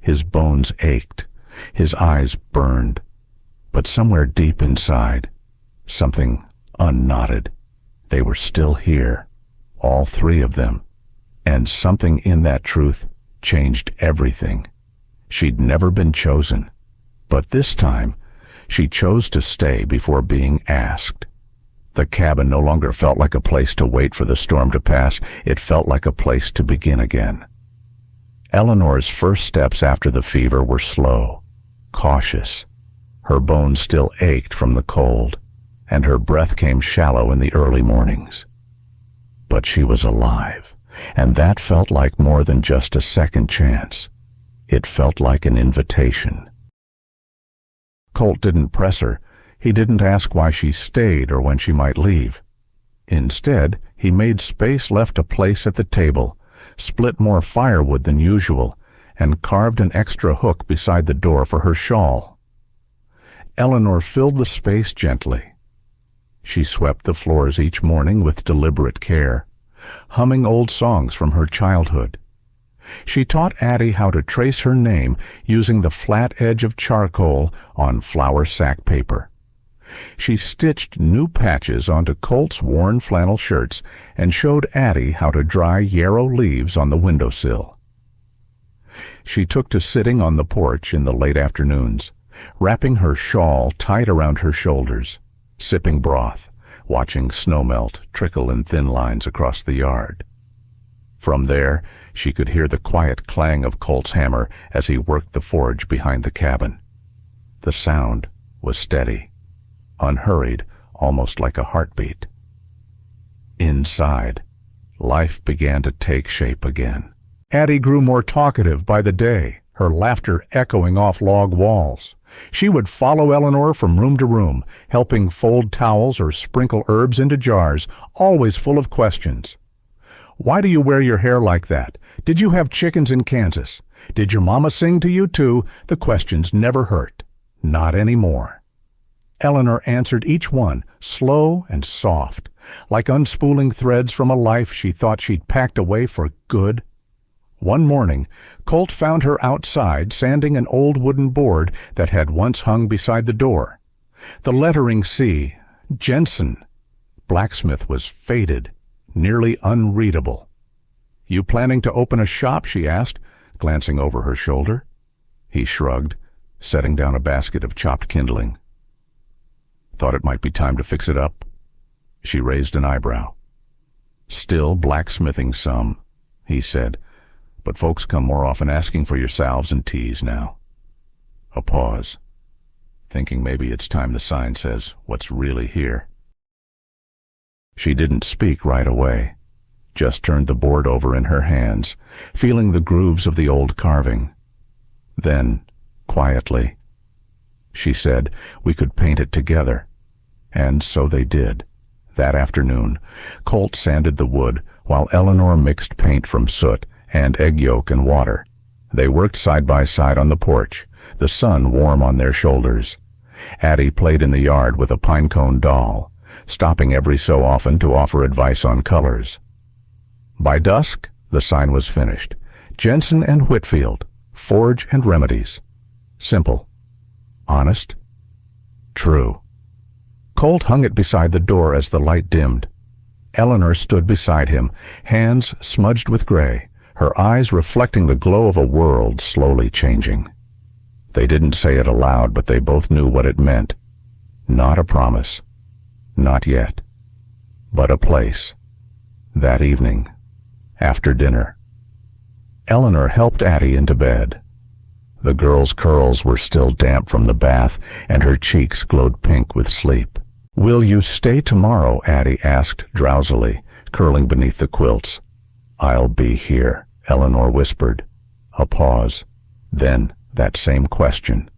His bones ached. His eyes burned. But somewhere deep inside, something unknotted. They were still here, all 3 of them. And something in that truth changed everything. She'd never been chosen. But this time, she chose to stay before being asked. The cabin no longer felt like a place to wait for the storm to pass. It felt like a place to begin again. Eleanor's first steps after the fever were slow, cautious. Her bones still ached from the cold, and her breath came shallow in the early mornings. But she was alive, and that felt like more than just a second chance. It felt like an invitation. Colt didn't press her. He didn't ask why she stayed or when she might leave. Instead, he made space, left a place at the table, split more firewood than usual, and carved an extra hook beside the door for her shawl. Eleanor filled the space gently. She swept the floors each morning with deliberate care, humming old songs from her childhood. She taught Addie how to trace her name using the flat edge of charcoal on flour sack paper. She stitched new patches onto Colt's worn flannel shirts and showed Addie how to dry yarrow leaves on the windowsill. She took to sitting on the porch in the late afternoons, wrapping her shawl tight around her shoulders, sipping broth, watching snowmelt trickle in thin lines across the yard. From there, she could hear the quiet clang of Colt's hammer as he worked the forge behind the cabin. The sound was steady, unhurried, almost like a heartbeat. Inside, life began to take shape again. Addie grew more talkative by the day, her laughter echoing off log walls. She would follow Eleanor from room to room, helping fold towels or sprinkle herbs into jars, always full of questions. Why do you wear your hair like that? Did you have chickens in Kansas? Did your mama sing to you too? The questions never hurt. Not anymore. Eleanor answered each one, slow and soft, like unspooling threads from a life she thought she'd packed away for good. One morning, Colt found her outside sanding an old wooden board that had once hung beside the door. The lettering C, Jensen, blacksmith, was faded, nearly unreadable. "You planning to open a shop?" she asked, glancing over her shoulder. He shrugged, setting down a basket of chopped kindling. "Thought it might be time to fix it up." She raised an eyebrow. "Still blacksmithing some," he said, "but folks come more often asking for your salves and teas now." A pause, thinking maybe it's time the sign says what's really here. She didn't speak right away, just turned the board over in her hands, feeling the grooves of the old carving. Then, quietly, she said we could paint it together. And so they did. That afternoon, Colt sanded the wood while Eleanor mixed paint from soot and egg yolk and water. They worked side by side on the porch, the sun warm on their shoulders. Addie played in the yard with a pinecone doll, stopping every so often to offer advice on colors. By dusk, the sign was finished. Jensen and Whitfield, Forge and Remedies. Simple. Honest. True. Colt hung it beside the door as the light dimmed. Eleanor stood beside him, hands smudged with gray, her eyes reflecting the glow of a world slowly changing. They didn't say it aloud, but they both knew what it meant. Not a promise. Not yet. But a place. That evening. After dinner. Eleanor helped Addie into bed. The girl's curls were still damp from the bath, and her cheeks glowed pink with sleep. "Will you stay tomorrow?" Addie asked drowsily, curling beneath the quilts. "I'll be here," Eleanor whispered. A pause. Then that same question,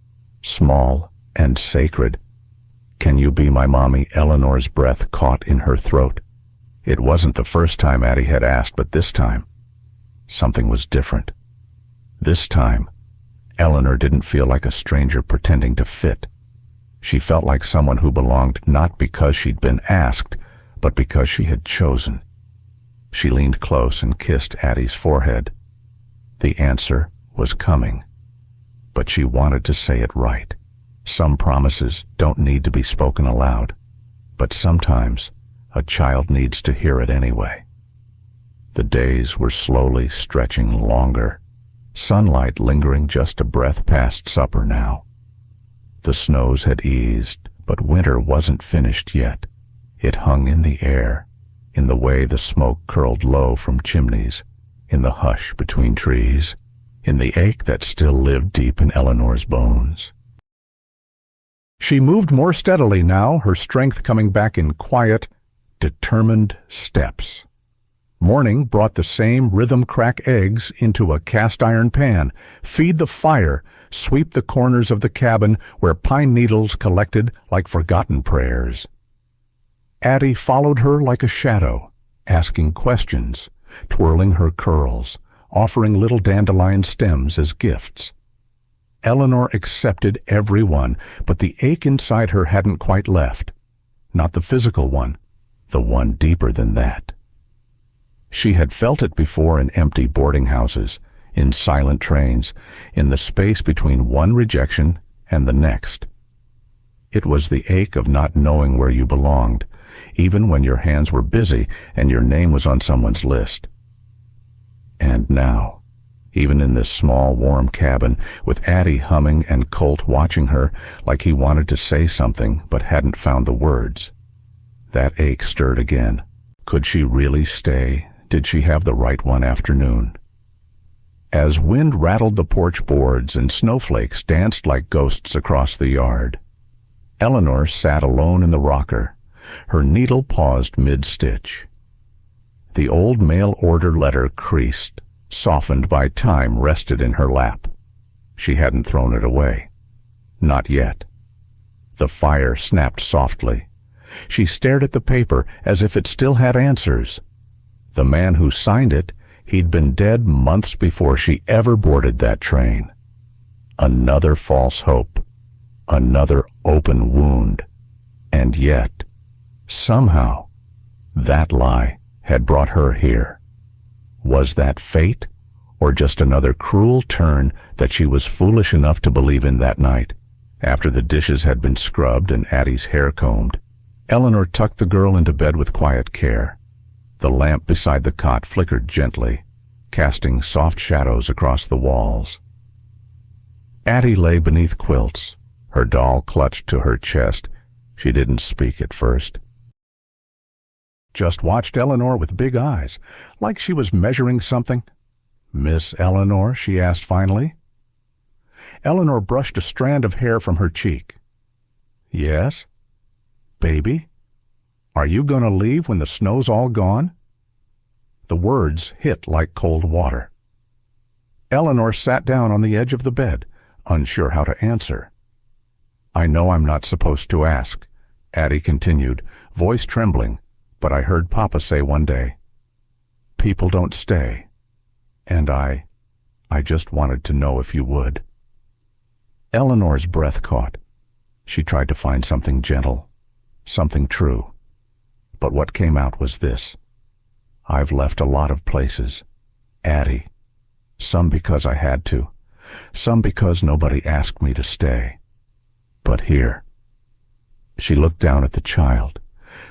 small and sacred. "Can you be my mommy?" Eleanor's breath caught in her throat. It wasn't the first time Addie had asked, but this time, something was different. This time, Eleanor didn't feel like a stranger pretending to fit. She felt like someone who belonged not because she'd been asked, but because she had chosen. She leaned close and kissed Addie's forehead. The answer was coming, but she wanted to say it right. Some promises don't need to be spoken aloud, but sometimes a child needs to hear it anyway. The days were slowly stretching longer, sunlight lingering just a breath past supper now. The snows had eased, but winter wasn't finished yet. It hung in the air, in the way the smoke curled low from chimneys, in the hush between trees, in the ache that still lived deep in Eleanor's bones. She moved more steadily now, her strength coming back in quiet, determined steps. Morning brought the same rhythm-crack eggs into a cast-iron pan, feed the fire, sweep the corners of the cabin where pine needles collected like forgotten prayers. Addie followed her like a shadow, asking questions, twirling her curls, offering little dandelion stems as gifts. Eleanor accepted every one, but the ache inside her hadn't quite left. Not the physical one, the one deeper than that. She had felt it before in empty boarding houses, in silent trains, in the space between one rejection and the next. It was the ache of not knowing where you belonged, even when your hands were busy and your name was on someone's list. And now, even in this small, warm cabin, with Addie humming and Colt watching her like he wanted to say something but hadn't found the words, that ache stirred again. Could she really stay? Did she have the right one afternoon? As wind rattled the porch boards and snowflakes danced like ghosts across the yard, Eleanor sat alone in the rocker, her needle paused mid-stitch. The old mail-order letter creased, softened by time, rested in her lap. She hadn't thrown it away. Not yet. The fire snapped softly. She stared at the paper as if it still had answers. The man who signed it, he'd been dead months before she ever boarded that train. Another false hope. Another open wound. And yet, somehow, that lie had brought her here. Was that fate, or just another cruel turn that she was foolish enough to believe in that night? After the dishes had been scrubbed and Addie's hair combed, Eleanor tucked the girl into bed with quiet care. The lamp beside the cot flickered gently, casting soft shadows across the walls. Addie lay beneath quilts, her doll clutched to her chest. She didn't speak at first. Just watched Eleanor with big eyes, like she was measuring something. "Miss Eleanor?" she asked finally. Eleanor brushed a strand of hair from her cheek. "Yes? Baby? Are you going to leave when the snow's all gone?" The words hit like cold water. Eleanor sat down on the edge of the bed, unsure how to answer. "I know I'm not supposed to ask," Addie continued, voice trembling, "but I heard Papa say one day, people don't stay. And I just wanted to know if you would." Eleanor's breath caught. She tried to find something gentle, something true. But what came out was this: "I've left a lot of places, Addie. Some because I had to, some because nobody asked me to stay. But here." She looked down at the child,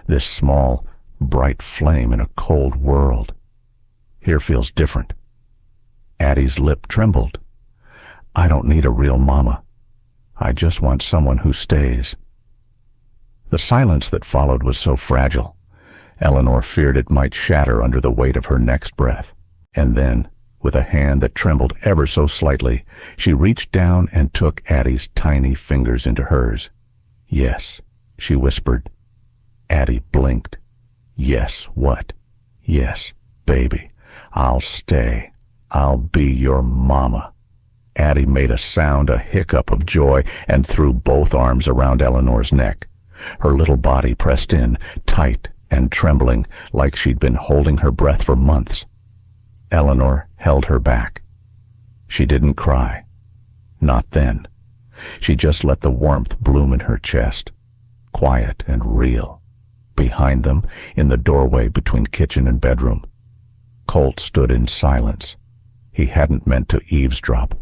this small, bright flame in a cold world. "Here feels different." Addie's lip trembled. "I don't need a real mama. I just want someone who stays." The silence that followed was so fragile. Eleanor feared it might shatter under the weight of her next breath. And then, with a hand that trembled ever so slightly, she reached down and took Addie's tiny fingers into hers. "Yes," she whispered. Addie blinked. "Yes, what?" "Yes, baby. I'll stay. I'll be your mama." Addie made a sound, a hiccup of joy, and threw both arms around Eleanor's neck. Her little body pressed in, tight and trembling, like she'd been holding her breath for months. Eleanor held her back. She didn't cry. Not then. She just let the warmth bloom in her chest, quiet and real. Behind them, in the doorway between kitchen and bedroom, Colt stood in silence. He hadn't meant to eavesdrop.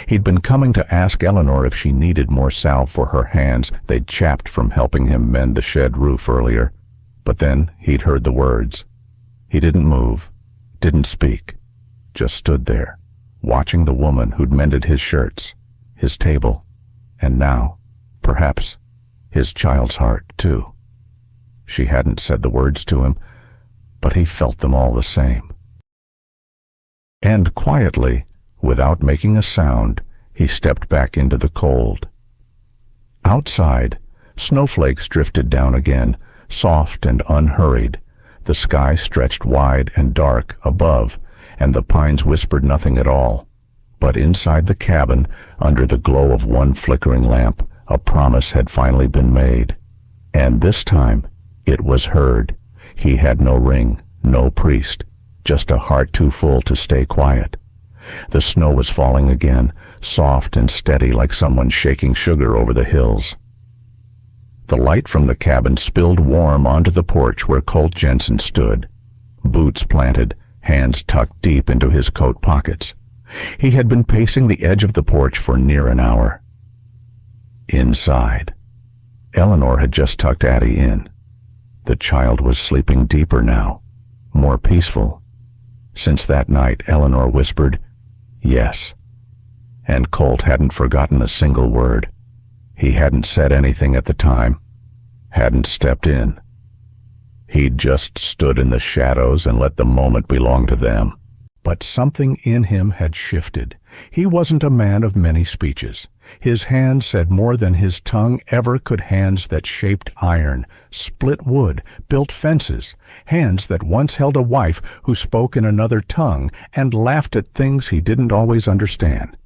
He'd been coming to ask Eleanor if she needed more salve for her hands they'd chapped from helping him mend the shed roof earlier. But then he'd heard the words. He didn't move, didn't speak, just stood there, watching the woman who'd mended his shirts, his table, and now, perhaps, his child's heart, too. She hadn't said the words to him, but he felt them all the same. And quietly, without making a sound, he stepped back into the cold. Outside, snowflakes drifted down again, soft and unhurried. The sky stretched wide and dark above, and the pines whispered nothing at all. But inside the cabin, under the glow of one flickering lamp, a promise had finally been made. And this time, it was heard. He had no ring, no priest, just a heart too full to stay quiet. The snow was falling again, soft and steady like someone shaking sugar over the hills. The light from the cabin spilled warm onto the porch where Colt Jensen stood, boots planted, hands tucked deep into his coat pockets. He had been pacing the edge of the porch for near an hour. Inside, Eleanor had just tucked Addie in. The child was sleeping deeper now, more peaceful. Since that night, Eleanor whispered, "Yes." And Colt hadn't forgotten a single word. He hadn't said anything at the time, hadn't stepped in. He'd just stood in the shadows and let the moment belong to them. But something in him had shifted. He wasn't a man of many speeches. His hands said more than his tongue ever could. Hands that shaped iron, split wood, built fences. Hands that once held a wife who spoke in another tongue and laughed at things he didn't always understand.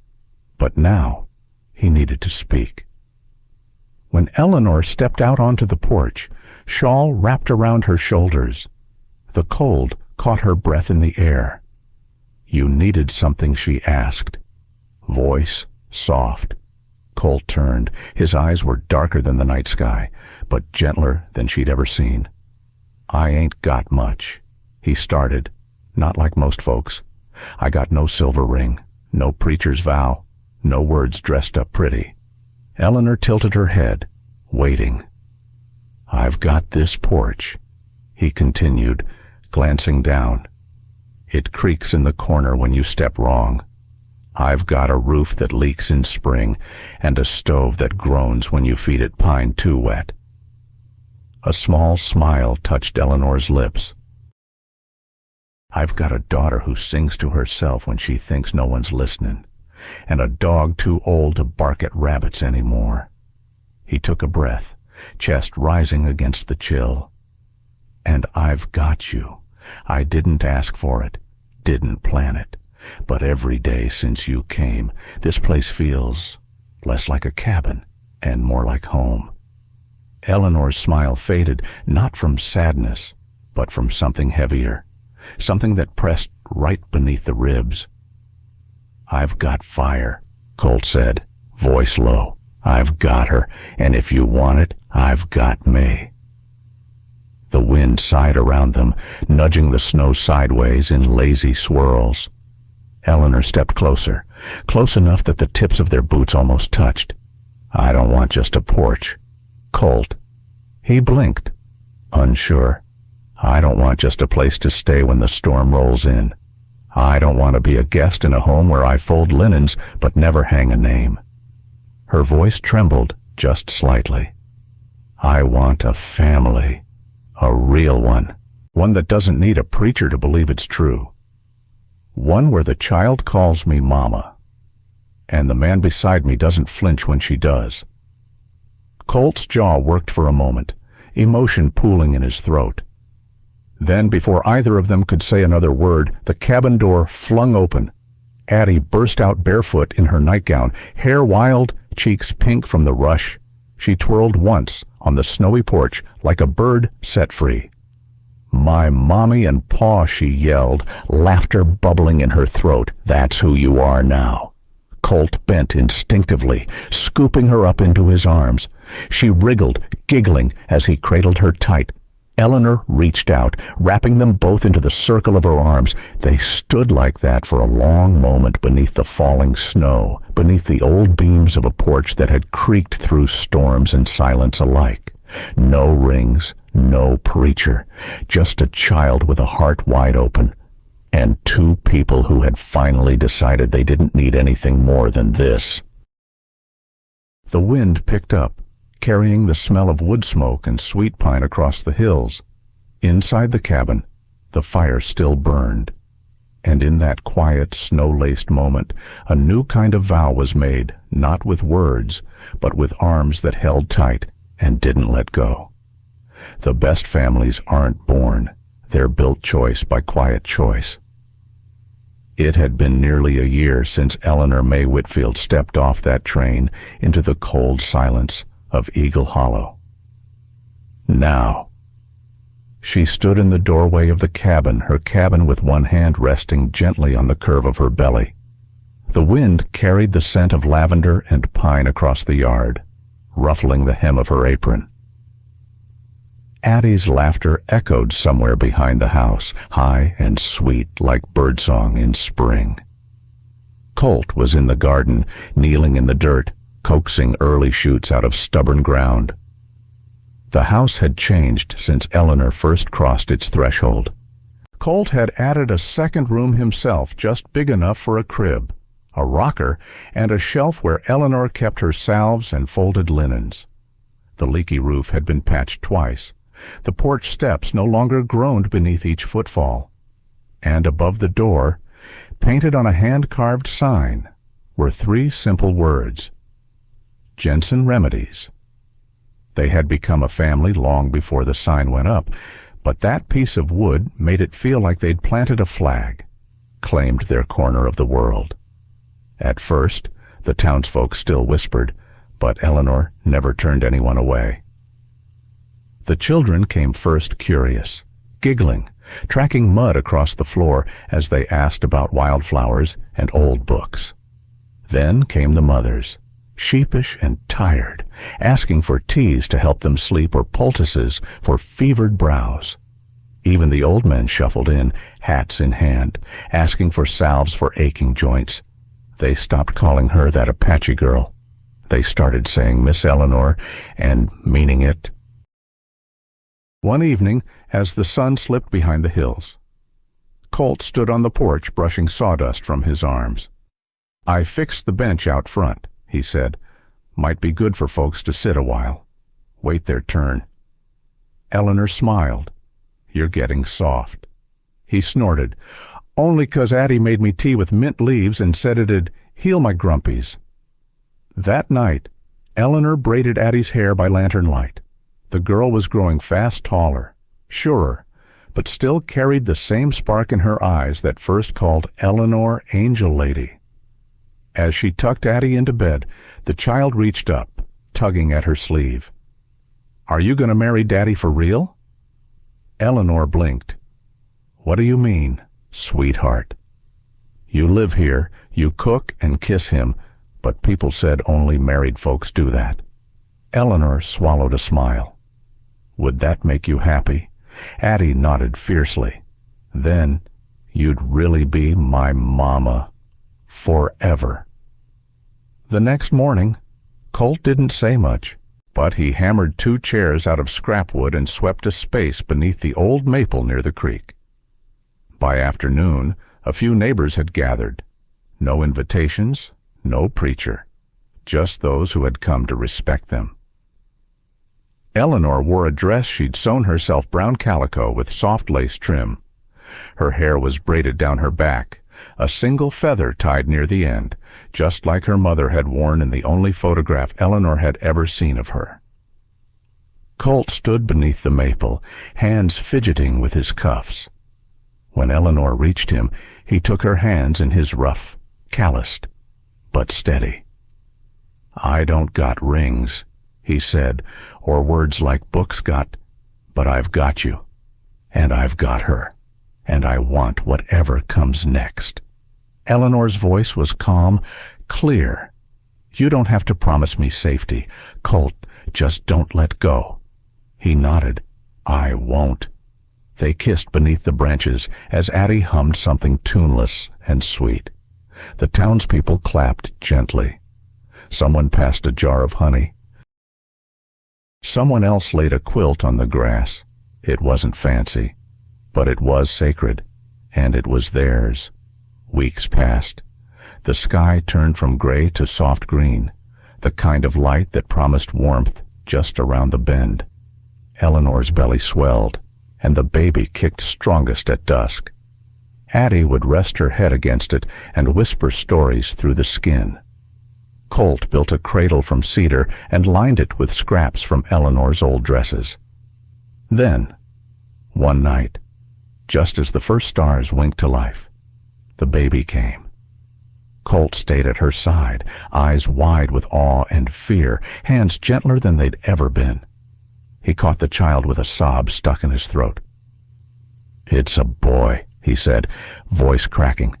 But now he needed to speak. When Eleanor stepped out onto the porch, shawl wrapped around her shoulders, the cold caught her breath in the air. "You needed something," she asked. Voice soft. Colt turned. His eyes were darker than the night sky, but gentler than she'd ever seen. "I ain't got much," he started, not like most folks. "I got no silver ring, no preacher's vow, no words dressed up pretty." Eleanor tilted her head, waiting. "I've got this porch," he continued, glancing down. "It creaks in the corner when you step wrong. I've got a roof that leaks in spring and a stove that groans when you feed it pine too wet." A small smile touched Eleanor's lips. "I've got a daughter who sings to herself when she thinks no one's listening, and a dog too old to bark at rabbits anymore." He took a breath, chest rising against the chill. "And I've got you. I didn't ask for it, didn't plan it. But every day since you came, this place feels less like a cabin and more like home." Eleanor's smile faded, not from sadness, but from something heavier, something that pressed right beneath the ribs. "I've got fire," Colt said, voice low. "I've got her, and if you want it, I've got me." The wind sighed around them, nudging the snow sideways in lazy swirls. Eleanor stepped closer, close enough that the tips of their boots almost touched. "I don't want just a porch, Colt." He blinked, unsure. "I don't want just a place to stay when the storm rolls in. I don't want to be a guest in a home where I fold linens but never hang a name." Her voice trembled just slightly. "I want a family, a real one that doesn't need a preacher to believe it's true. One where the child calls me Mama, and the man beside me doesn't flinch when she does." Colt's jaw worked for a moment, emotion pooling in his throat. Then, before either of them could say another word, the cabin door flung open. Addie burst out barefoot in her nightgown, hair wild, cheeks pink from the rush. She twirled once on the snowy porch like a bird set free. "My mommy and pa," she yelled, laughter bubbling in her throat. "That's who you are now." Colt bent instinctively, scooping her up into his arms. She wriggled, giggling as he cradled her tight. Eleanor reached out, wrapping them both into the circle of her arms. They stood like that for a long moment beneath the falling snow, beneath the old beams of a porch that had creaked through storms and silence alike. No rings, no preacher, just a child with a heart wide open, and two people who had finally decided they didn't need anything more than this. The wind picked up, carrying the smell of wood smoke and sweet pine across the hills. Inside the cabin, the fire still burned, and in that quiet, snow-laced moment, a new kind of vow was made, not with words, but with arms that held tight and didn't let go. The best families aren't born. They're built choice by quiet choice. It had been nearly a year since Eleanor Mae Whitfield stepped off that train into the cold silence of Eagle Hollow. Now, she stood in the doorway of the cabin, her cabin with one hand resting gently on the curve of her belly. The wind carried the scent of lavender and pine across the yard, ruffling the hem of her apron. Addie's laughter echoed somewhere behind the house, high and sweet like birdsong in spring. Colt was in the garden, kneeling in the dirt, coaxing early shoots out of stubborn ground. The house had changed since Eleanor first crossed its threshold. Colt had added a second room himself, just big enough for a crib, a rocker, and a shelf where Eleanor kept her salves and folded linens. The leaky roof had been patched twice. The porch steps no longer groaned beneath each footfall. And above the door, painted on a hand-carved sign, were three simple words: Jensen Remedies. They had become a family long before the sign went up, but that piece of wood made it feel like they'd planted a flag, claimed their corner of the world. At first, the townsfolk still whispered, but Eleanor never turned anyone away. The children came first, curious, giggling, tracking mud across the floor as they asked about wildflowers and old books. Then came the mothers, sheepish and tired, asking for teas to help them sleep or poultices for fevered brows. Even the old men shuffled in, hats in hand, asking for salves for aching joints. They stopped calling her that Apache girl. They started saying Miss Eleanor, and meaning it. One evening, as the sun slipped behind the hills, Colt stood on the porch brushing sawdust from his arms. "I fixed the bench out front," he said. "Might be good for folks to sit a while. Wait their turn." Eleanor smiled. "You're getting soft." He snorted. "Only 'cause Addie made me tea with mint leaves and said it'd heal my grumpies." That night, Eleanor braided Addie's hair by lantern light. The girl was growing fast taller, surer, but still carried the same spark in her eyes that first called Eleanor Angel Lady. As she tucked Addie into bed, the child reached up, tugging at her sleeve. "Are you going to marry Daddy for real?" Eleanor blinked. "What do you mean, sweetheart?" "You live here, you cook and kiss him, but people said only married folks do that." Eleanor swallowed a smile. "Would that make you happy?" Addie nodded fiercely. "Then you'd really be my mama. Forever." The next morning, Colt didn't say much, but he hammered 2 chairs out of scrap wood and swept a space beneath the old maple near the creek. By afternoon, a few neighbors had gathered. No invitations, no preacher, just those who had come to respect them. Eleanor wore a dress she'd sewn herself brown calico with soft lace trim. Her hair was braided down her back, a single feather tied near the end, just like her mother had worn in the only photograph Eleanor had ever seen of her. Colt stood beneath the maple, hands fidgeting with his cuffs. When Eleanor reached him, he took her hands in his rough, calloused, but steady. "I don't got rings," he said, or words like books got, "but I've got you, and I've got her, and I want whatever comes next." Eleanor's voice was calm, clear. "You don't have to promise me safety, Colt, just don't let go." He nodded. "I won't." They kissed beneath the branches as Addie hummed something tuneless and sweet. The townspeople clapped gently. Someone passed a jar of honey. Someone else laid a quilt on the grass. It wasn't fancy, but it was sacred, and it was theirs. Weeks passed. The sky turned from gray to soft green, the kind of light that promised warmth just around the bend. Eleanor's belly swelled, and the baby kicked strongest at dusk. Addie would rest her head against it and whisper stories through the skin. Colt built a cradle from cedar and lined it with scraps from Eleanor's old dresses. Then, one night, just as the first stars winked to life, the baby came. Colt stayed at her side, eyes wide with awe and fear, hands gentler than they'd ever been. He caught the child with a sob stuck in his throat. "It's a boy," he said, voice cracking.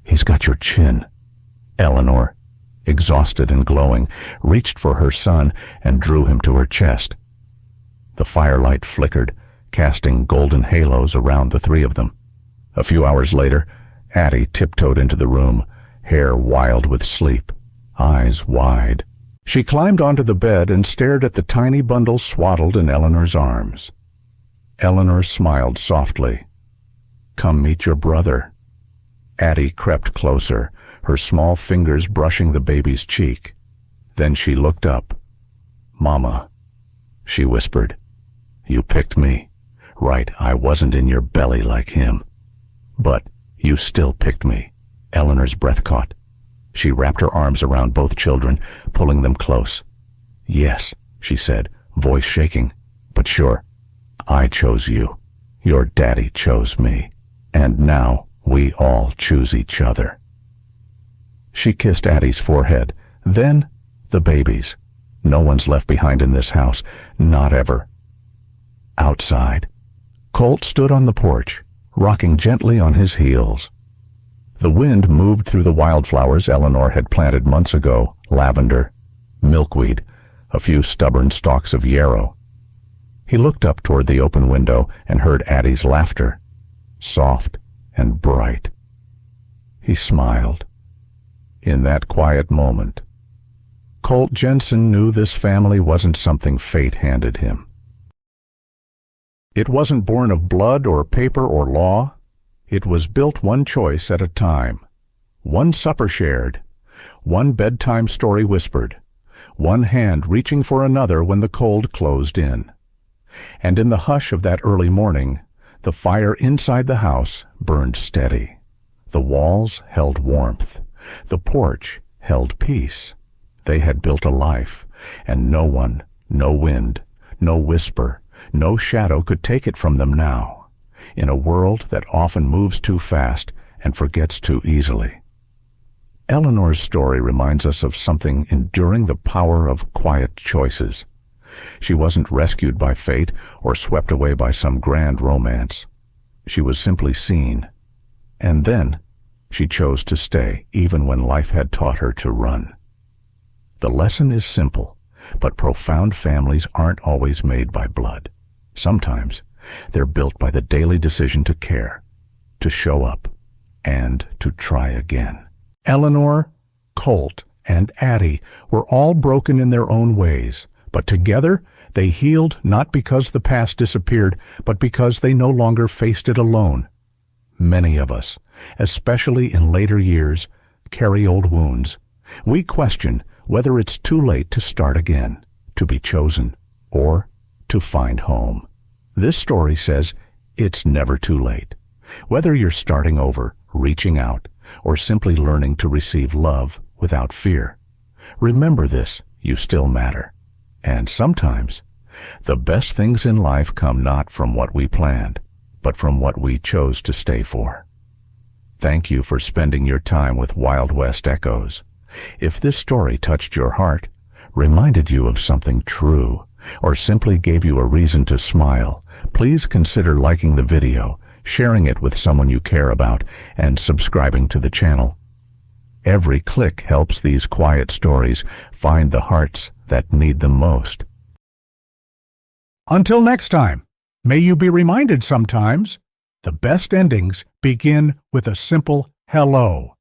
"He's got your chin." Eleanor, exhausted and glowing, reached for her son and drew him to her chest. The firelight flickered, casting golden halos around the 3 of them. A few hours later, Addie tiptoed into the room, hair wild with sleep, eyes wide. She climbed onto the bed and stared at the tiny bundle swaddled in Eleanor's arms. Eleanor smiled softly. "Come meet your brother." Addie crept closer, her small fingers brushing the baby's cheek. Then she looked up. "Mama," she whispered. "You picked me. Right, I wasn't in your belly like him. But you still picked me." Eleanor's breath caught. She wrapped her arms around both children, pulling them close. "Yes," she said, voice shaking, "but sure, I chose you. Your daddy chose me. And now we all choose each other." She kissed Addie's forehead, then the baby's. "No one's left behind in this house, not ever." Outside, Colt stood on the porch, rocking gently on his heels. The wind moved through the wildflowers Eleanor had planted months ago, lavender, milkweed, a few stubborn stalks of yarrow. He looked up toward the open window and heard Addie's laughter, soft and bright. He smiled. In that quiet moment, Colt Jensen knew this family wasn't something fate handed him. It wasn't born of blood or paper or law. It was built one choice at a time, one supper shared, one bedtime story whispered, one hand reaching for another when the cold closed in. And in the hush of that early morning, the fire inside the house burned steady. The walls held warmth. The porch held peace. They had built a life, and no one, no wind, no whisper, no shadow could take it from them now, in a world that often moves too fast and forgets too easily. Eleanor's story reminds us of something enduring the power of quiet choices. She wasn't rescued by fate or swept away by some grand romance. She was simply seen. And then she chose to stay, even when life had taught her to run. The lesson is simple, but profound families aren't always made by blood. Sometimes they're built by the daily decision to care, to show up, and to try again. Eleanor, Colt, and Addie were all broken in their own ways, but together they healed not because the past disappeared, but because they no longer faced it alone. Many of us, especially in later years, carry old wounds. We question whether it's too late to start again, to be chosen, or to find home. This story says it's never too late. Whether you're starting over, reaching out, or simply learning to receive love without fear, remember this: you still matter. And sometimes, the best things in life come not from what we planned, but from what we chose to stay for. Thank you for spending your time with Wild West Echoes. If this story touched your heart, reminded you of something true, or simply gave you a reason to smile, please consider liking the video, sharing it with someone you care about, and subscribing to the channel. Every click helps these quiet stories find the hearts that need them most. Until next time, may you be reminded sometimes, the best endings begin with a simple hello.